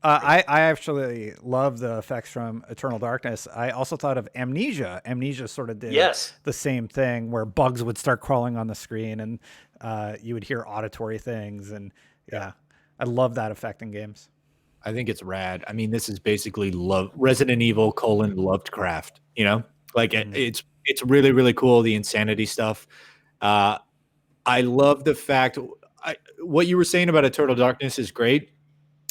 I actually love the effects from Eternal Darkness. I also thought of Amnesia. Amnesia sort of did the same thing where bugs would start crawling on the screen and you would hear auditory things. And I love that effect in games. I think it's rad. I mean, this is basically Resident Evil : Lovecraft, you know, like it's really, really cool. The insanity stuff. I love the fact what you were saying about Eternal Darkness is great.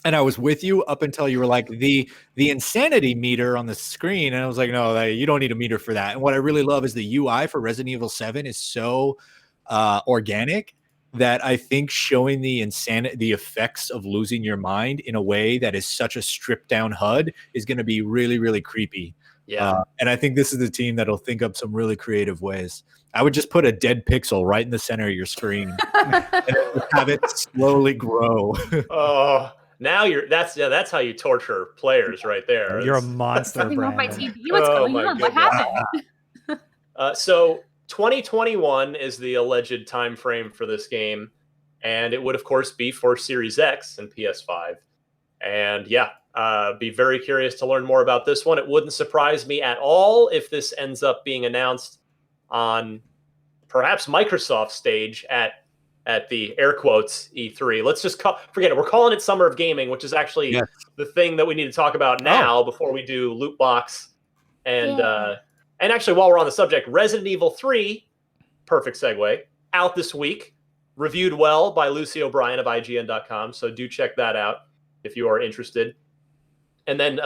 And I was with you up until you were like the insanity meter on the screen. And I was like, no, you don't need a meter for that. And what I really love is the UI for Resident Evil 7 is so organic that I think showing the effects of losing your mind in a way that is such a stripped down HUD is going to be really, really creepy. Yeah. And I think this is the team that'll think up some really creative ways. I would just put a dead pixel right in the center of your screen and have it slowly grow. Oh, now that's how you torture players right there. You're a monster, Something wrong with my Brandon. TV. What's going on? What happened? So 2021 is the alleged time frame for this game, and it would of course be for Series X and PS5. And be very curious to learn more about this one. It wouldn't surprise me at all if this ends up being announced on perhaps Microsoft stage at at the air quotes E3. Let's just forget it. We're calling it Summer of Gaming, which is actually the thing that we need to talk about now before we do loot box. And actually, while we're on the subject, Resident Evil 3, perfect segue, out this week, reviewed well by Lucy O'Brien of IGN.com. So do check that out if you are interested. And then,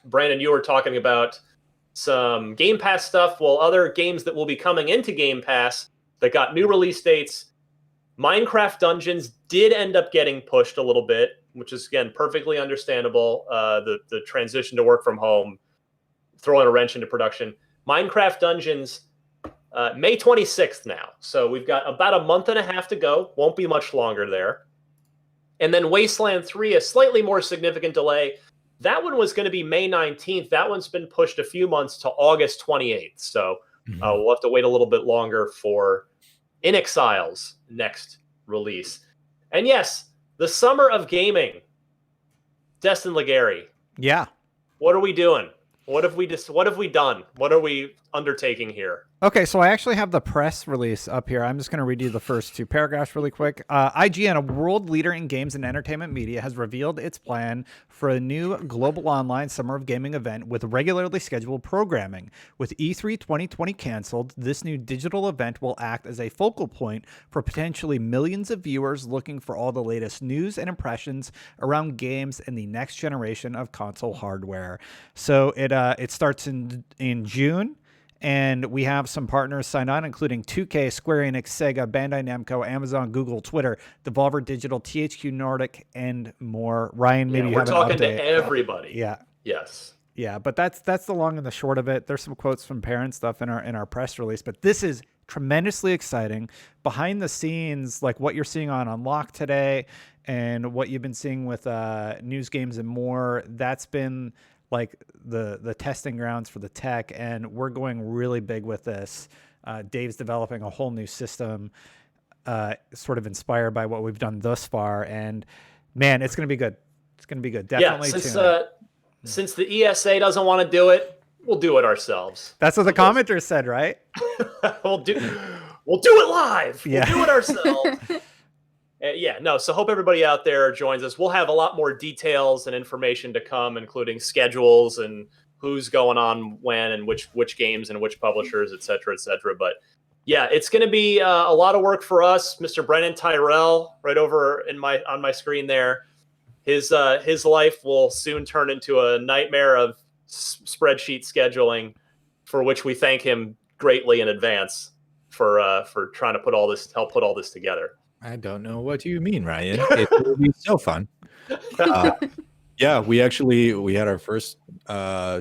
Brandon, you were talking about some Game Pass stuff. Well, other games that will be coming into Game Pass that got new release dates. Minecraft Dungeons did end up getting pushed a little bit, which is, again, perfectly understandable. The transition to work from home, throwing a wrench into production. Minecraft Dungeons, May 26th now. So we've got about a month and a half to go. Won't be much longer there. And then Wasteland 3, a slightly more significant delay. That one was going to be May 19th. That one's been pushed a few months to August 28th. So we'll have to wait a little bit longer for In Exile's next release. And yes, the Summer of Gaming. Destin Legary. Yeah. What are we doing? What have we done? What are we undertaking here? Okay, so I actually have the press release up here. I'm just going to read you the first two paragraphs really quick. IGN, a world leader in games and entertainment media, has revealed its plan for a new global online Summer of Gaming event with regularly scheduled programming. With E3 2020 canceled, this new digital event will act as a focal point for potentially millions of viewers looking for all the latest news and impressions around games and the next generation of console hardware. So it starts in June. And we have some partners signed on, including 2K, Square Enix, Sega, Bandai Namco, Amazon, Google, Twitter, Devolver Digital, THQ Nordic, and more. Ryan, maybe you have an update. We're talking to everybody. Yeah. Yes. Yeah, but that's the long and the short of it. There's some quotes from parent stuff in our press release, but this is tremendously exciting. Behind the scenes, like what you're seeing on Unlock today and what you've been seeing with News Games and More, that's been like the testing grounds for the tech, and we're going really big with this. Dave's developing a whole new system, sort of inspired by what we've done thus far, and man, it's going to be good. It's going to be good. Definitely. Yeah, since the ESA doesn't want to do it, we'll do it ourselves. That's what the commenters said, right? we'll do it live. Yeah. We'll do it ourselves. So hope everybody out there joins us. We'll have a lot more details and information to come, including schedules and who's going on when and which games and which publishers, et cetera, et cetera. But yeah, it's going to be a lot of work for us. Mr. Brennan Tyrell, right over on my screen there. His life will soon turn into a nightmare of spreadsheet scheduling, for which we thank him greatly in advance for trying to help put all this together. I don't know what you mean, Ryan. It will be so fun. Yeah, we had our first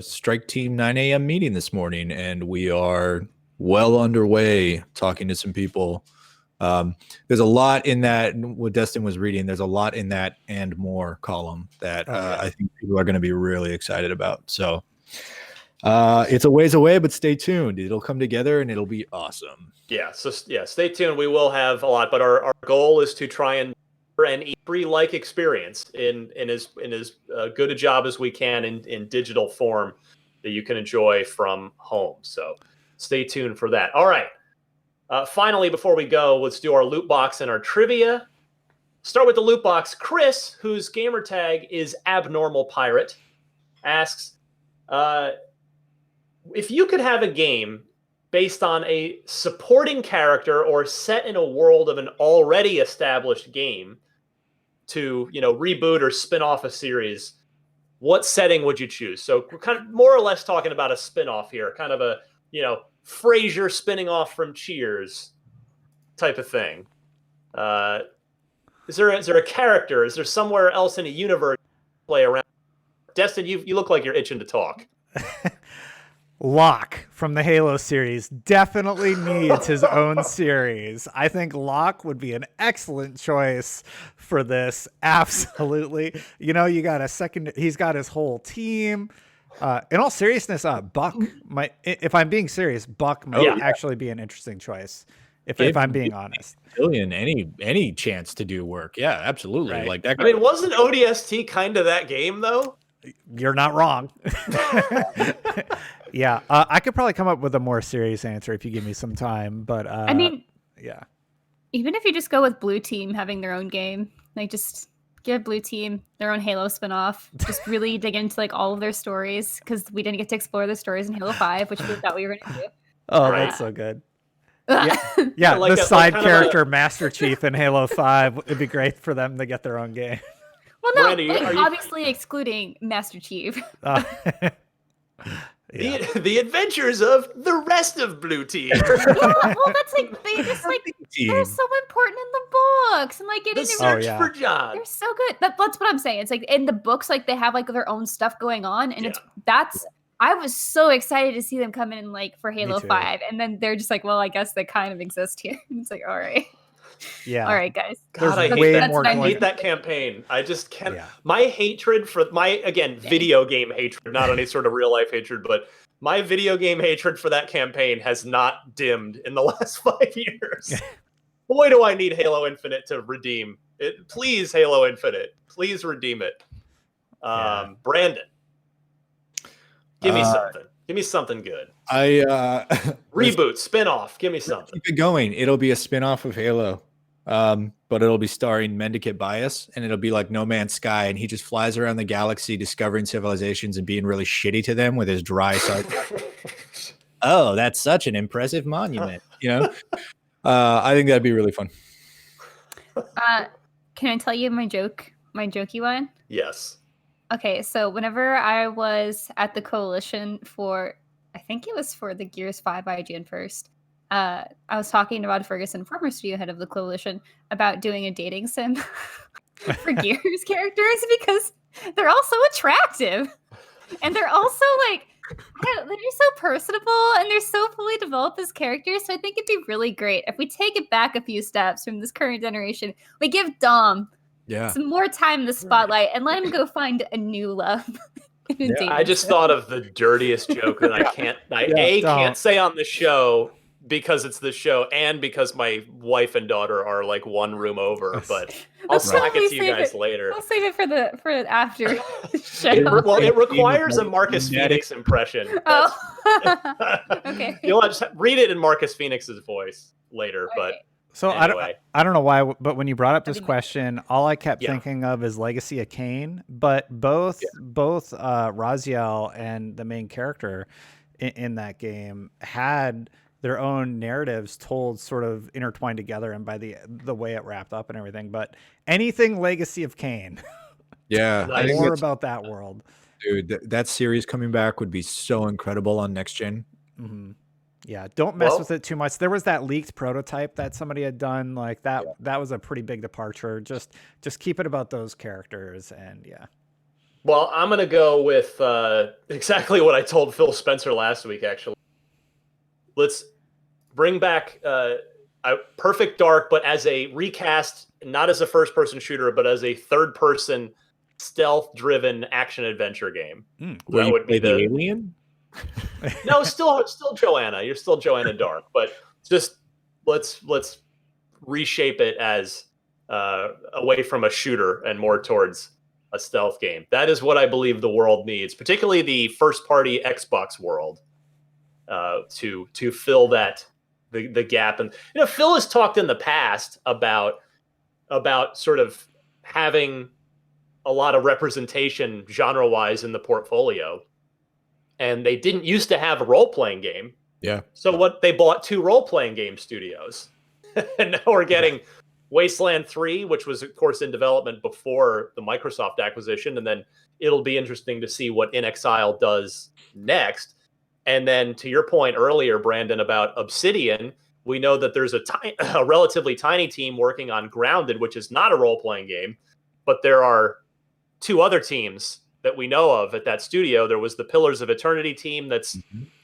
Strike Team 9 a.m. meeting this morning, and we are well underway talking to some people. There's a lot in that, what Destin was reading, there's a lot in that and more column that I think people are going to be really excited about. So it's a ways away, but stay tuned. It'll come together and it'll be awesome. Stay tuned. We will have a lot, but our goal is to try and an E3-like experience in as good a job as we can in digital form that you can enjoy from home. So stay tuned for that. All right. Finally, before we go, let's do our loot box and our trivia. Start with the loot box. Chris, whose gamer tag is Abnormal Pirate, asks, if you could have a game based on a supporting character or set in a world of an already established game to, reboot or spin off a series, what setting would you choose? So we're kind of more or less talking about a spin-off here, kind of a, Frasier spinning off from Cheers type of thing. Is there a character? Is there somewhere else in a universe you play around? Destin, you look like you're itching to talk. Locke from the Halo series definitely needs his own series. I think Locke would be an excellent choice for this. Absolutely. You got he's got his whole team. In all seriousness, Buck if I'm being serious, Buck might actually be an interesting choice. If I'm being honest. Any chance to do work. Yeah, absolutely. Right. Like that. I mean, wasn't ODST kind of that game though? You're not wrong. Yeah, I could probably come up with a more serious answer if you give me some time. But I mean, yeah. Even if you just go with Blue Team having their own game, like just give Blue Team their own Halo spinoff. Just really dig into like all of their stories, because we didn't get to explore the stories in Halo 5, which we thought we were going to do. Oh, Right. that's so good. Yeah, Like the a- side like kind of character Master Chief in Halo 5. It'd be great for them to get their own game. Well, no, Miranda, like, are you- obviously excluding Master Chief. Yeah. The adventures of the rest of Blue Team. Well, that's like they just like Team. they're so important in the books, and like The getting to search yeah. for John. they're so good. That's what I'm saying. It's like in the books, like they have like their own stuff going on, and I was so excited to see them come in like for Halo too. 5, and then they're just like, well, I guess they kind of exist here. It's like, all right, Yeah. all right, guys. God, There's I way hate, more that, I going- hate that campaign. I just can't. Yeah. My hatred for video game hatred, not any sort of real life hatred, but my video game hatred for that campaign has not dimmed in the last 5 years. Boy, do I need Halo Infinite to redeem it. Please, Halo Infinite, please redeem it. Yeah. Brandon, give me something. Give me something good. Reboot, spin-off. Give me something. Keep it going. It'll be a spin-off of Halo. But it'll be starring Mendicant Bias, and it'll be like No Man's Sky, and he just flies around the galaxy discovering civilizations and being really shitty to them with his dry sarcasm. Oh, that's such an impressive monument, you know? I think that'd be really fun. Can I tell you my jokey one? Yes. Okay, so whenever I was at the Coalition for, I think it was for the Gears 5 IGN first, I was talking to Rod Ferguson, former studio head of the Coalition, about doing a dating sim for Gears characters, because they're all so attractive. And they're also like, they're so personable, and they're so fully developed as characters. So I think it'd be really great if we take it back a few steps from this current generation. We give Dom some more time in the spotlight and let him go find a new love. in a dating I just sim. thought of the dirtiest joke that I can't say on the show because it's the show, and because my wife and daughter are like one room over. But I'll slack it to you guys later. I'll save it for after the show. It requires a Marcus Phoenix impression. Okay. You'll just read it in Marcus Phoenix's voice later. But So anyway. I don't know why, but when you brought up this question, all I kept Yeah. thinking of is Legacy of Kain. But both Raziel and the main character in that game had their own narratives told sort of intertwined together, and by the way it wrapped up and everything. But anything Legacy of Kain, Yeah, I think more that's- about that world. dude, that series coming back would be so incredible on next gen. Mm-hmm. Yeah, don't mess Well- with it too much. There was that leaked prototype that somebody had done, like that. That was a pretty big departure. Just keep it about those characters, and yeah. Well, I'm going to go with exactly what I told Phil Spencer last week, actually. Let's bring back Perfect Dark, but as a recast, not as a first-person shooter, but as a third-person, stealth-driven action-adventure game. Will That you would be play the the... alien? No, still Joanna. You're still Joanna Dark, but just let's reshape it as away from a shooter and more towards a stealth game. That is what I believe the world needs, particularly the first-party Xbox world, to fill that the gap. And Phil has talked in the past about sort of having a lot of representation genre-wise in the portfolio. And they didn't used to have a role-playing game. Yeah. So what they bought 2 role-playing game studios. And now we're getting Wasteland 3, which was of course in development before the Microsoft acquisition. And then it'll be interesting to see what In Exile does next. And then to your point earlier, Brandon, about Obsidian, we know that there's a relatively tiny team working on Grounded, which is not a role-playing game, but there are 2 other teams that we know of at that studio. There was the Pillars of Eternity team that's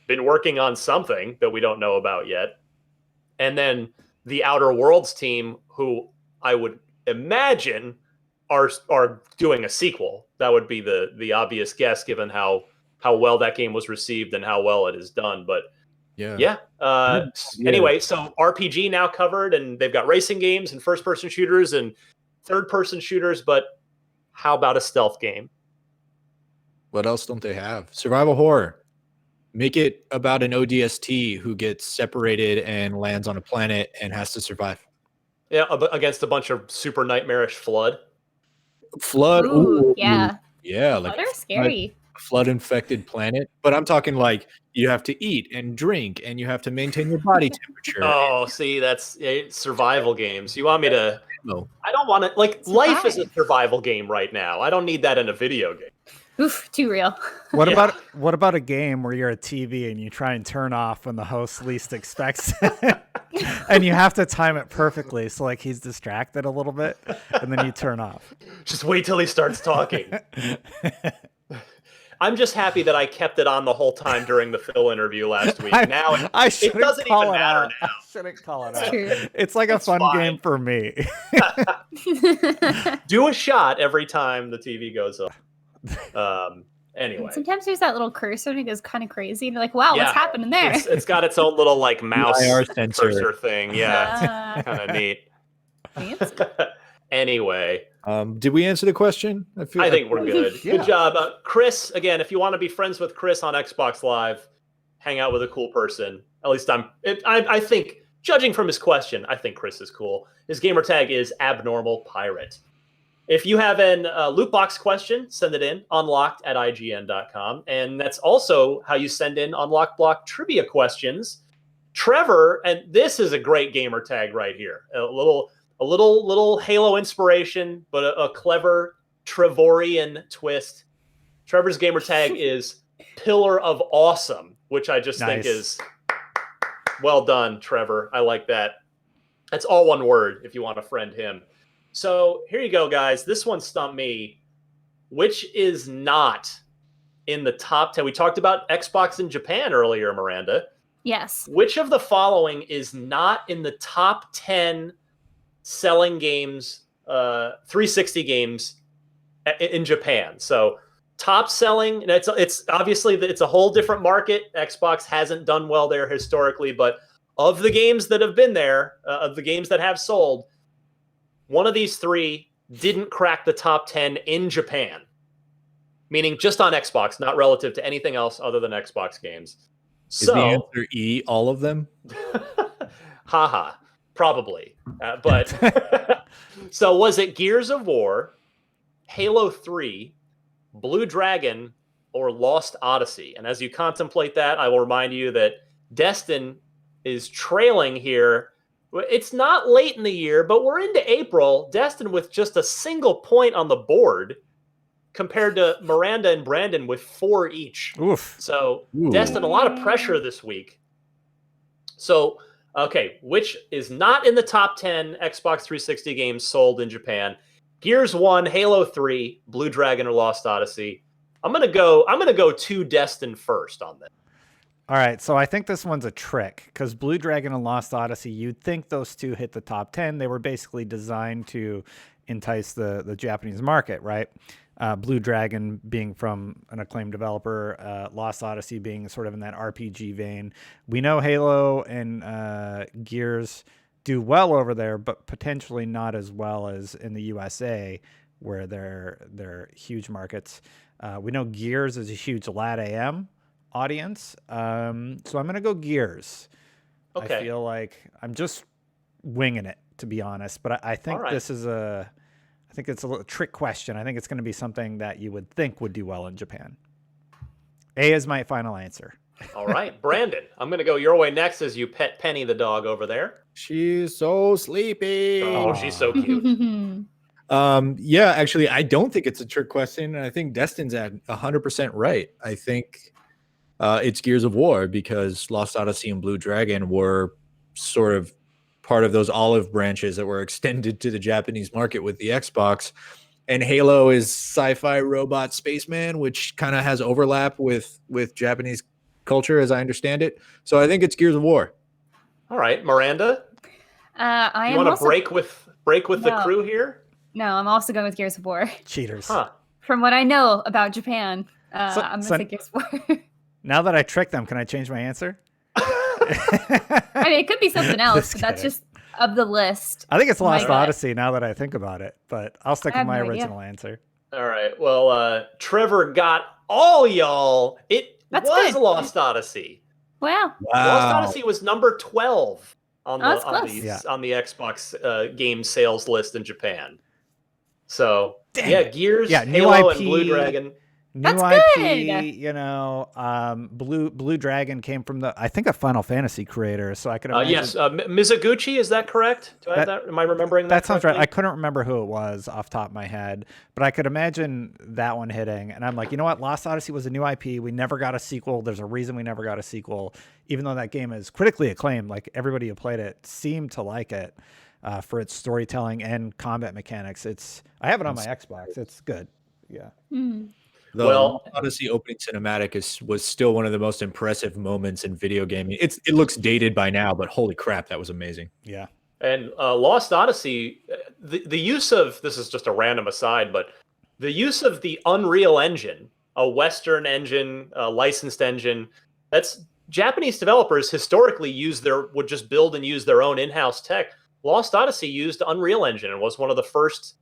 been working on something that we don't know about yet. And then the Outer Worlds team, who I would imagine are doing a sequel. That would be the obvious guess, given how well that game was received and how well it is done. But anyway, so RPG now covered, and they've got racing games and first-person shooters and third-person shooters, but how about a stealth game? What else don't they have? Survival horror. Make it about an ODST who gets separated and lands on a planet and has to survive. Yeah, against a bunch of super nightmarish flood. Flood. Ooh, Ooh, yeah. yeah, like Flood are scary. flood infected planet. But I'm talking like you have to eat and drink and you have to maintain your body temperature. Oh, see, that's survival games. You want me to? No. I don't want to. Like, life is a Survive. survival game right now. I don't need that in a video game. Oof, too real. What Yeah. about a game where you're a TV and you try and turn off when the host least expects it, and you have to time it perfectly, so like he's distracted a little bit, and then you turn off. Just wait till he starts talking. I'm just happy that I kept it on the whole time during the Phil interview last week. Now I it shouldn't doesn't call even it matter out. now. I shouldn't call it It's out. true. It's like a It's fun fine. game for me. Do a shot every time the TV goes up. Anyway, Sometimes there's that little cursor and it goes kind of crazy. And you're like, wow, Yeah. what's happening there? it's got its own little like mouse IR sensor. cursor thing. Yeah, Ah, kind of neat. fancy. Anyway, Did we answer the question? I think we're good. Yeah. Good job, Chris. Again, if you want to be friends with Chris on Xbox Live, hang out with a cool person. At least I think, judging from his question, I think Chris is cool. His gamer tag is Abnormal Pirate. If you have an loot box question, send it in, unlocked@ign.com. And that's also how you send in Unlocked Block trivia questions. Trevor, and this is a great gamer tag right here. A little Halo inspiration, but a clever Trevorian twist. Trevor's gamer tag is Pillar of Awesome, which I just think Nice. is well done, Trevor. I like that. That's all one word if you want to friend him. So here you go, guys. This one stumped me. Which is not in the top 10? We talked about Xbox in Japan earlier, Miranda. Yes. Which of the following is not in the top 10 selling games, 360 games in Japan? So top selling, and it's obviously it's a whole different market. Xbox hasn't done well there historically, but of the games that have been there, of the games that have sold, one of these three didn't crack the top 10 in Japan, meaning just on Xbox, not relative to anything else other than Xbox games. Is the answer E, all of them? Haha, probably. But so was it Gears of War, Halo 3, Blue Dragon, or Lost Odyssey? And as you contemplate that, I will remind you that Destin is trailing here. It's not late in the year, but we're into April. Destin with just a single point on the board compared to Miranda and Brandon with 4 each. Oof. So, Ooh. Destin, a lot of pressure this week. So, okay, which is not in the top 10 Xbox 360 games sold in Japan? Gears 1, Halo 3, Blue Dragon, or Lost Odyssey? I'm gonna go to Destin first on this. All right, so I think this one's a trick because Blue Dragon and Lost Odyssey, you'd think those two hit the top 10. They were basically designed to entice the Japanese market, right? Blue Dragon being from an acclaimed developer, Lost Odyssey being sort of in that RPG vein. We know Halo and Gears do well over there, but potentially not as well as in the USA, where they're huge markets. We know Gears is a huge LATAM audience, so I'm gonna go Gears. Okay. I feel like I'm just winging it, to be honest, but I think All right. this is I think it's a little trick question. I think it's going to be something that you would think would do well in Japan. A is my final answer. All right, Brandon, I'm going to go your way next as you pet Penny the dog over there. She's so sleepy. Oh, she's so cute. Yeah, actually, I don't think it's a trick question. And I think Destin's at 100% right. I think it's Gears of War because Lost Odyssey and Blue Dragon were sort of part of those olive branches that were extended to the Japanese market with the Xbox. And Halo is sci-fi robot spaceman, which kind of has overlap with Japanese culture, as I understand it. So I think it's Gears of War. All right, Miranda, I you am want to also, break with the No. crew here? No, I'm also going with Gears of War. Cheaters. Huh. From what I know about Japan, I'm so- going to say Gears of War. Now that I tricked them, can I change my answer? I mean, it could be something else, Just but that's kidding. just of the list. I think it's Oh my Lost God. Odyssey now that I think about it, but I'll stick I with have my no idea. original answer. All right. Well, Trevor got all y'all. It That's was good. Lost Odyssey. Wow. Lost Odyssey was number 12 on Oh, the that's close. Yeah. on the Xbox game sales list in Japan. So Dang yeah, it. Gears, Yeah, new Halo, IP, and Blue Dragon. New That's IP, good. you know, Blue Dragon came from I think a Final Fantasy creator, so I could imagine. Yes, Mizuguchi, is that correct? Do I have that? Am I remembering that? That sounds right. correctly? I couldn't remember who it was off the top of my head, but I could imagine that one hitting. And I'm like, you know what? Lost Odyssey was a new IP. We never got a sequel. There's a reason we never got a sequel, even though that game is critically acclaimed. Like everybody who played it seemed to like it for its storytelling and combat mechanics. I have it on my Xbox. It's good. Yeah. The Well- Odyssey opening cinematic was still one of the most impressive moments in video gaming. It looks dated by now, but holy crap, that was amazing. Yeah. And Lost Odyssey, the use of, this is just a random aside, but the use of the Unreal Engine, a Western engine, a licensed engine, that's Japanese developers historically would just build and use their own in-house tech. Lost Odyssey used Unreal Engine and was one of the first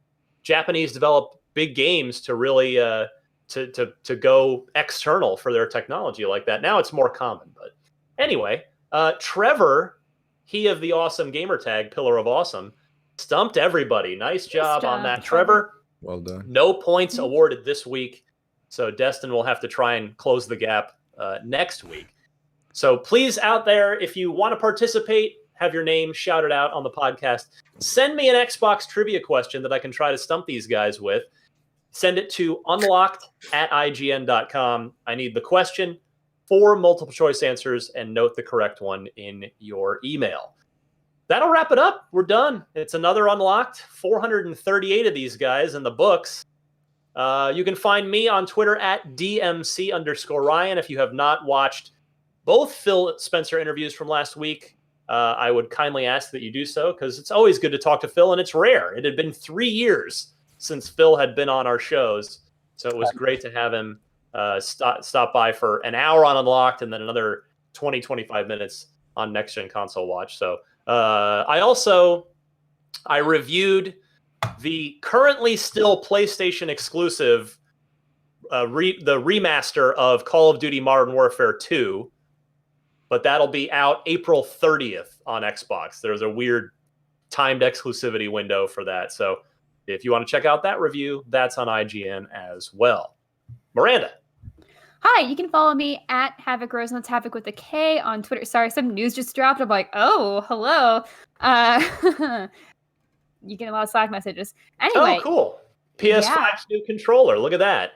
Japanese developed big games to really to go external for their technology like that. Now it's more common, but anyway, Trevor, he of the awesome gamer tag Pillar of Awesome, stumped everybody. Nice job on that, Trevor. Well done. No points awarded this week, so Destin will have to try and close the gap next week. So please, out there, if you want to participate, have your name shouted out on the podcast, send me an Xbox trivia question that I can try to stump these guys with. Send it to unlocked@ign.com. I need the question, 4 multiple choice answers, and note the correct one in your email. That'll wrap it up. We're done. It's another Unlocked. 438 of these guys in the books. You can find me on Twitter at DMC_Ryan. If you have not watched both Phil Spencer interviews from last week, I would kindly ask that you do so, because it's always good to talk to Phil, and it's rare. It had been 3 years since Phil had been on our shows, so it was great to have him stop by for an hour on Unlocked and then another 20-25 minutes on Next Gen Console Watch. So I reviewed the currently still PlayStation exclusive the remaster of Call of Duty Modern Warfare 2, but that'll be out April 30th on Xbox. There's a weird timed exclusivity window for that. So if you want to check out that review, that's on IGN as well. Miranda. Hi, you can follow me at Havoc Rose, and that's Havoc with a K on Twitter. Sorry, some news just dropped. I'm like, oh, hello. You get a lot of Slack messages. Anyway. Oh, cool. PS5's new controller. Look at that.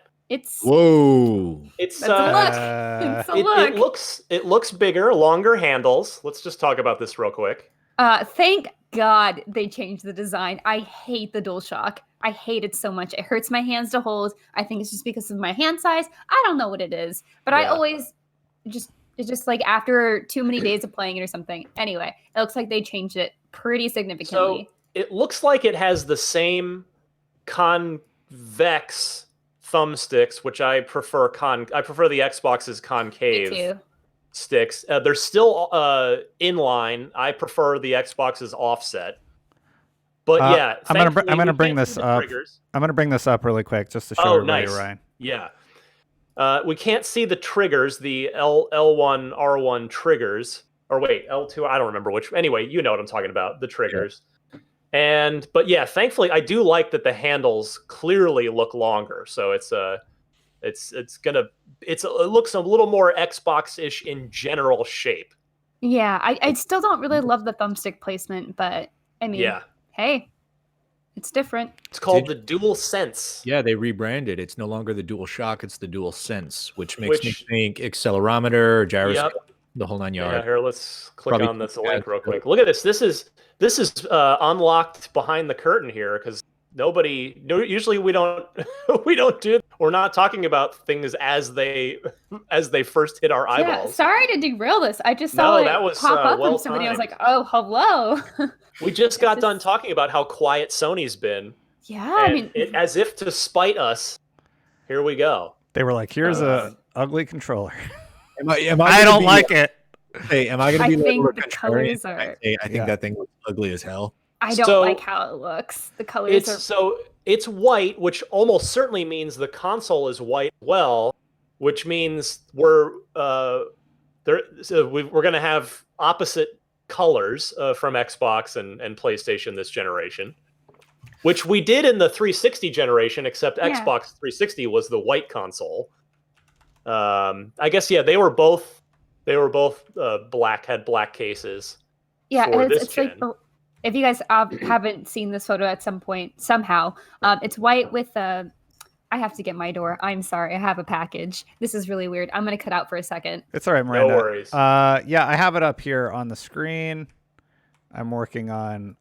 Whoa. It's a look. It looks bigger, longer handles. Let's just talk about this real quick. Thank God they changed the design. I hate the DualShock. I hate it so much. It hurts my hands to hold. I think it's just because of my hand size. I don't know what it is, but I always it's just like after too many days of playing it or something. Anyway, it looks like they changed it pretty significantly. So it looks like it has the same convex thumbsticks, which I prefer. I prefer the Xbox's concave. Me too. Sticks. They're still inline. I prefer the Xbox's offset. But yeah, I'm gonna bring this up. I'm gonna bring this up really quick just to show everybody, nice. Ryan. Yeah. We can't see the triggers, the L1, R1 triggers. Or wait, L2, I don't remember which. Anyway, you know what I'm talking about, the triggers. Yeah. But yeah, thankfully, I do like that the handles clearly look longer. So it looks a little more Xbox-ish in general shape. Yeah, I still don't really love the thumbstick placement, but I mean, hey, it's different. It's called the DualSense. Yeah, they rebranded. It's no longer the DualShock, it's the DualSense, which makes me think accelerometer, gyroscope, the whole 9 yards. Yeah, here, let's click on this link real quick. Look at this. This is unlocked behind the curtain here, because usually we don't we're not talking about things as they first hit our eyeballs. Yeah, sorry to derail this. I just saw pop up from somebody. I was like, oh, hello. We just got done talking about how quiet Sony's been. Yeah, I mean, as if to spite us, here we go. They were like, here's a ugly controller. I don't like it. Hey, am I going to be? I think the colors are. I think that thing looks ugly as hell. I don't like how it looks. The colors are. So it's white, which almost certainly means the console is white as well, which means we're going to have opposite colors from Xbox and PlayStation this generation, which we did in the 360 generation, except Xbox 360 was the white console. I guess they were both black, had black cases. Yeah, for and this it's gen. like, if you guys haven't seen this photo at some point, somehow, it's white with a. I have to get my door. I'm sorry. I have a package. This is really weird. I'm going to cut out for a second. It's all right, Miranda. No worries. Yeah, I have it up here on the screen. I'm working on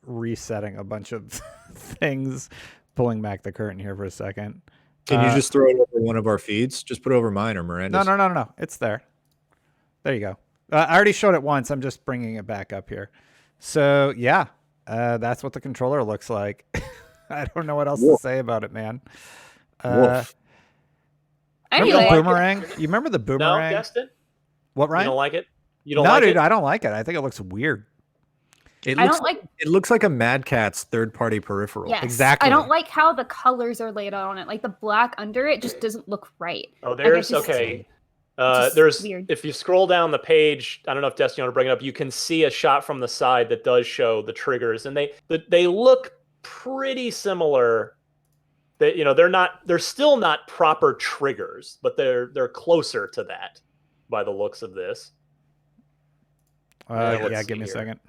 resetting a bunch of things. Pulling back the curtain here for a second. Can you just throw it over one of our feeds? Just put it over mine or Miranda's. No. It's there. There you go. I already showed it once. I'm just bringing it back up here. So yeah, that's what the controller looks like. I don't know what else to say about it, man. Woof. Anyway, the boomerang? You remember the boomerang? No, Destin? What, Ryan? You don't like it? You don't no, like dude, it? I don't like it. I think it looks weird. It I looks don't like. It looks like a Mad Catz third-party peripheral. Yes, Exactly. I don't like how the colors are laid out on it. Like the black under it just doesn't look right. Oh, Like, there's it's just- okay. just There's weird. if you scroll down the page, I don't know if Destin, you want to bring it up. You can see a shot from the side that does show the triggers, and they look pretty similar. They're still not proper triggers, but they're closer to that by the looks of this. let's Yeah, see give me a here. second.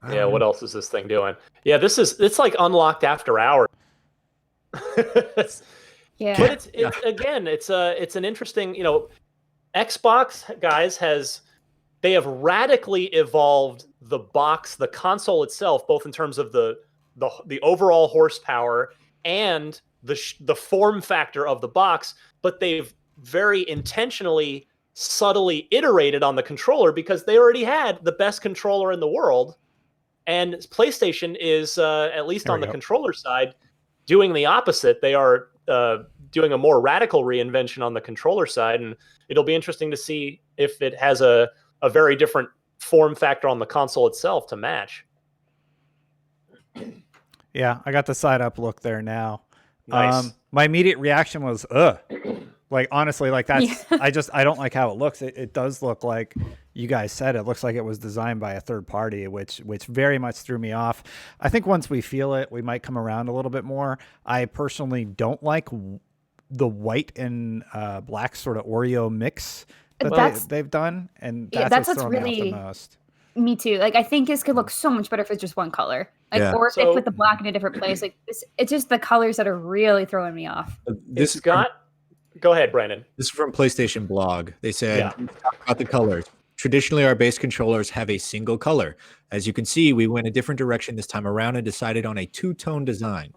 Yeah, what else is this thing doing? Yeah, it's like unlocked after hours. Yeah. But it's an interesting, Xbox guys they have radically evolved the console itself, both in terms of the overall horsepower and the form factor of the box, but they've very intentionally, subtly iterated on the controller because they already had the best controller in the world, and PlayStation is at least on the controller side doing the opposite. They are doing a more radical reinvention on the controller side, and it'll be interesting to see if it has a very different form factor on the console itself to match. Yeah, I got the side up look there now. Nice. My immediate reaction was, ugh. Like, honestly, like that's, I don't like how it looks. It does look like you guys said, it looks like it was designed by a third party, which very much threw me off. I think once we feel it, we might come around a little bit more. I personally don't like the white and black sort of Oreo mix that they've done. And that's what's throwing me off the most. Me too. Like, I think this could look so much better if it's just one color. Like, or if they put the black in a different place. Like, it's just the colors that are really throwing me off. Go ahead, Brandon. This is from PlayStation Blog. They said, about the colors. Traditionally, our base controllers have a single color. As you can see, we went a different direction this time around and decided on a two-tone design.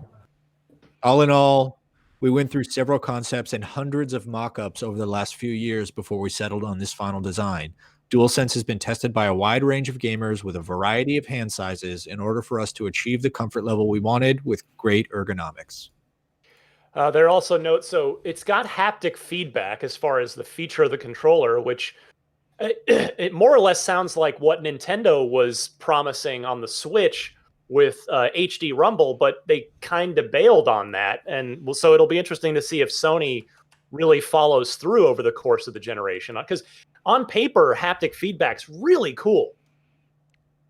All in all, we went through several concepts and hundreds of mock-ups over the last few years before we settled on this final design. DualSense has been tested by a wide range of gamers with a variety of hand sizes in order for us to achieve the comfort level we wanted with great ergonomics. There are also notes, so it's got haptic feedback as far as the feature of the controller, which it more or less sounds like what Nintendo was promising on the Switch with HD Rumble, but they kind of bailed on that. And so it'll be interesting to see if Sony really follows through over the course of the generation. Because on paper, haptic feedback's really cool.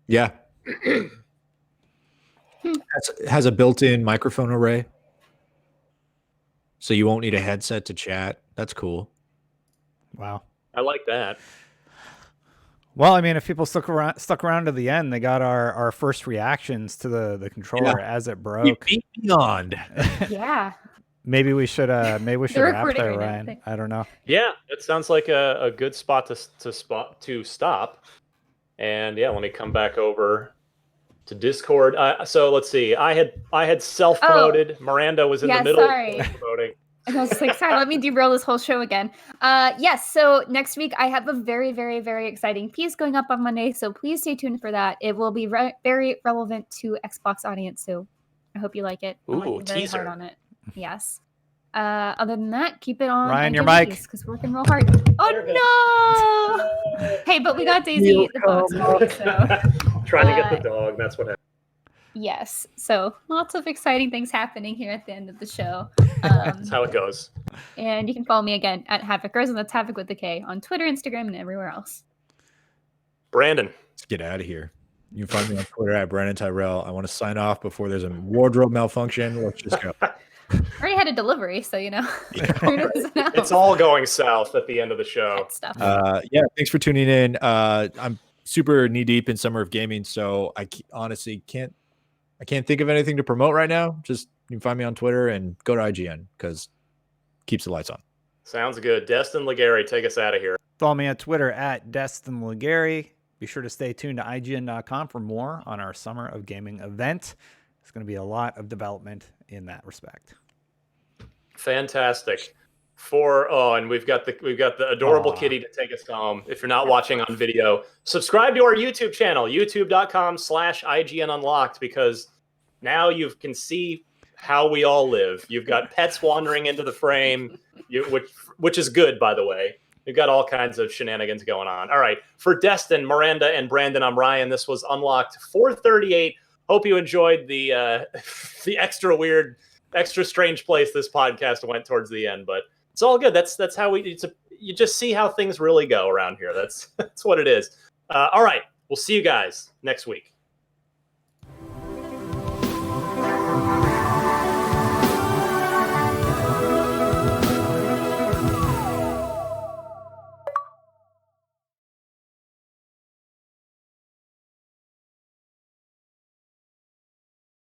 Yeah. It has a built-in microphone array. So you won't need a headset to chat. That's cool. Wow. I like that. Well, I mean, if people stuck around to the end, they got our first reactions to the controller as it broke. Beyond. Yeah. Maybe we should wrap there, Ryan. I don't know. Yeah, it sounds like a good spot to stop. And yeah, let me come back over to Discord. So let's see. I had self-promoted. Miranda was in the middle of promoting. And I was like, sorry, let me derail this whole show again. Yes, so next week I have a very, very, very exciting piece going up on Monday, so please stay tuned for that. It will be very relevant to Xbox audience, so I hope you like it. Ooh, very teaser. hard on it. Yes. Other than that, keep it on. Ryan, your mic. Because we're working real hard. Oh, no! Hey, but we got Daisy the dog. So. Trying to get the dog, that's what happened. Yes, so lots of exciting things happening here at the end of the show. That's how it goes. And you can follow me again at Havoc Rose, and that's Havoc with the K on Twitter, Instagram, and everywhere else. Brandon. Let's get out of here. You can find me on Twitter at Brandon Tyrell. I want to sign off before there's a wardrobe malfunction. Let's just go. I already had a delivery, so who knows now? It's all going south at the end of the show. That stuff. Yeah, thanks for tuning in. I'm super knee deep in Summer of Gaming, so I honestly can't think of anything to promote right now. Just you can find me on Twitter and go to IGN because keeps the lights on. Sounds good. Destin Legary, take us out of here. Follow me on Twitter at Destin Legary. Be sure to stay tuned to IGN.com for more on our Summer of Gaming event. There's going to be a lot of development in that respect. Fantastic. And we've got the adorable kitty to take us home. If you're not watching on video, subscribe to our YouTube channel, youtube.com/IGN Unlocked, because now you can see how we all live. You've got pets wandering into the frame, which is good, by the way. We've got all kinds of shenanigans going on. All right. For Destin, Miranda, and Brandon, I'm Ryan. This was Unlocked 438. Hope you enjoyed the extra weird, extra strange place this podcast went towards the end, but it's all good. That's how you just see how things really go around here. That's what it is. All right. We'll see you guys next week.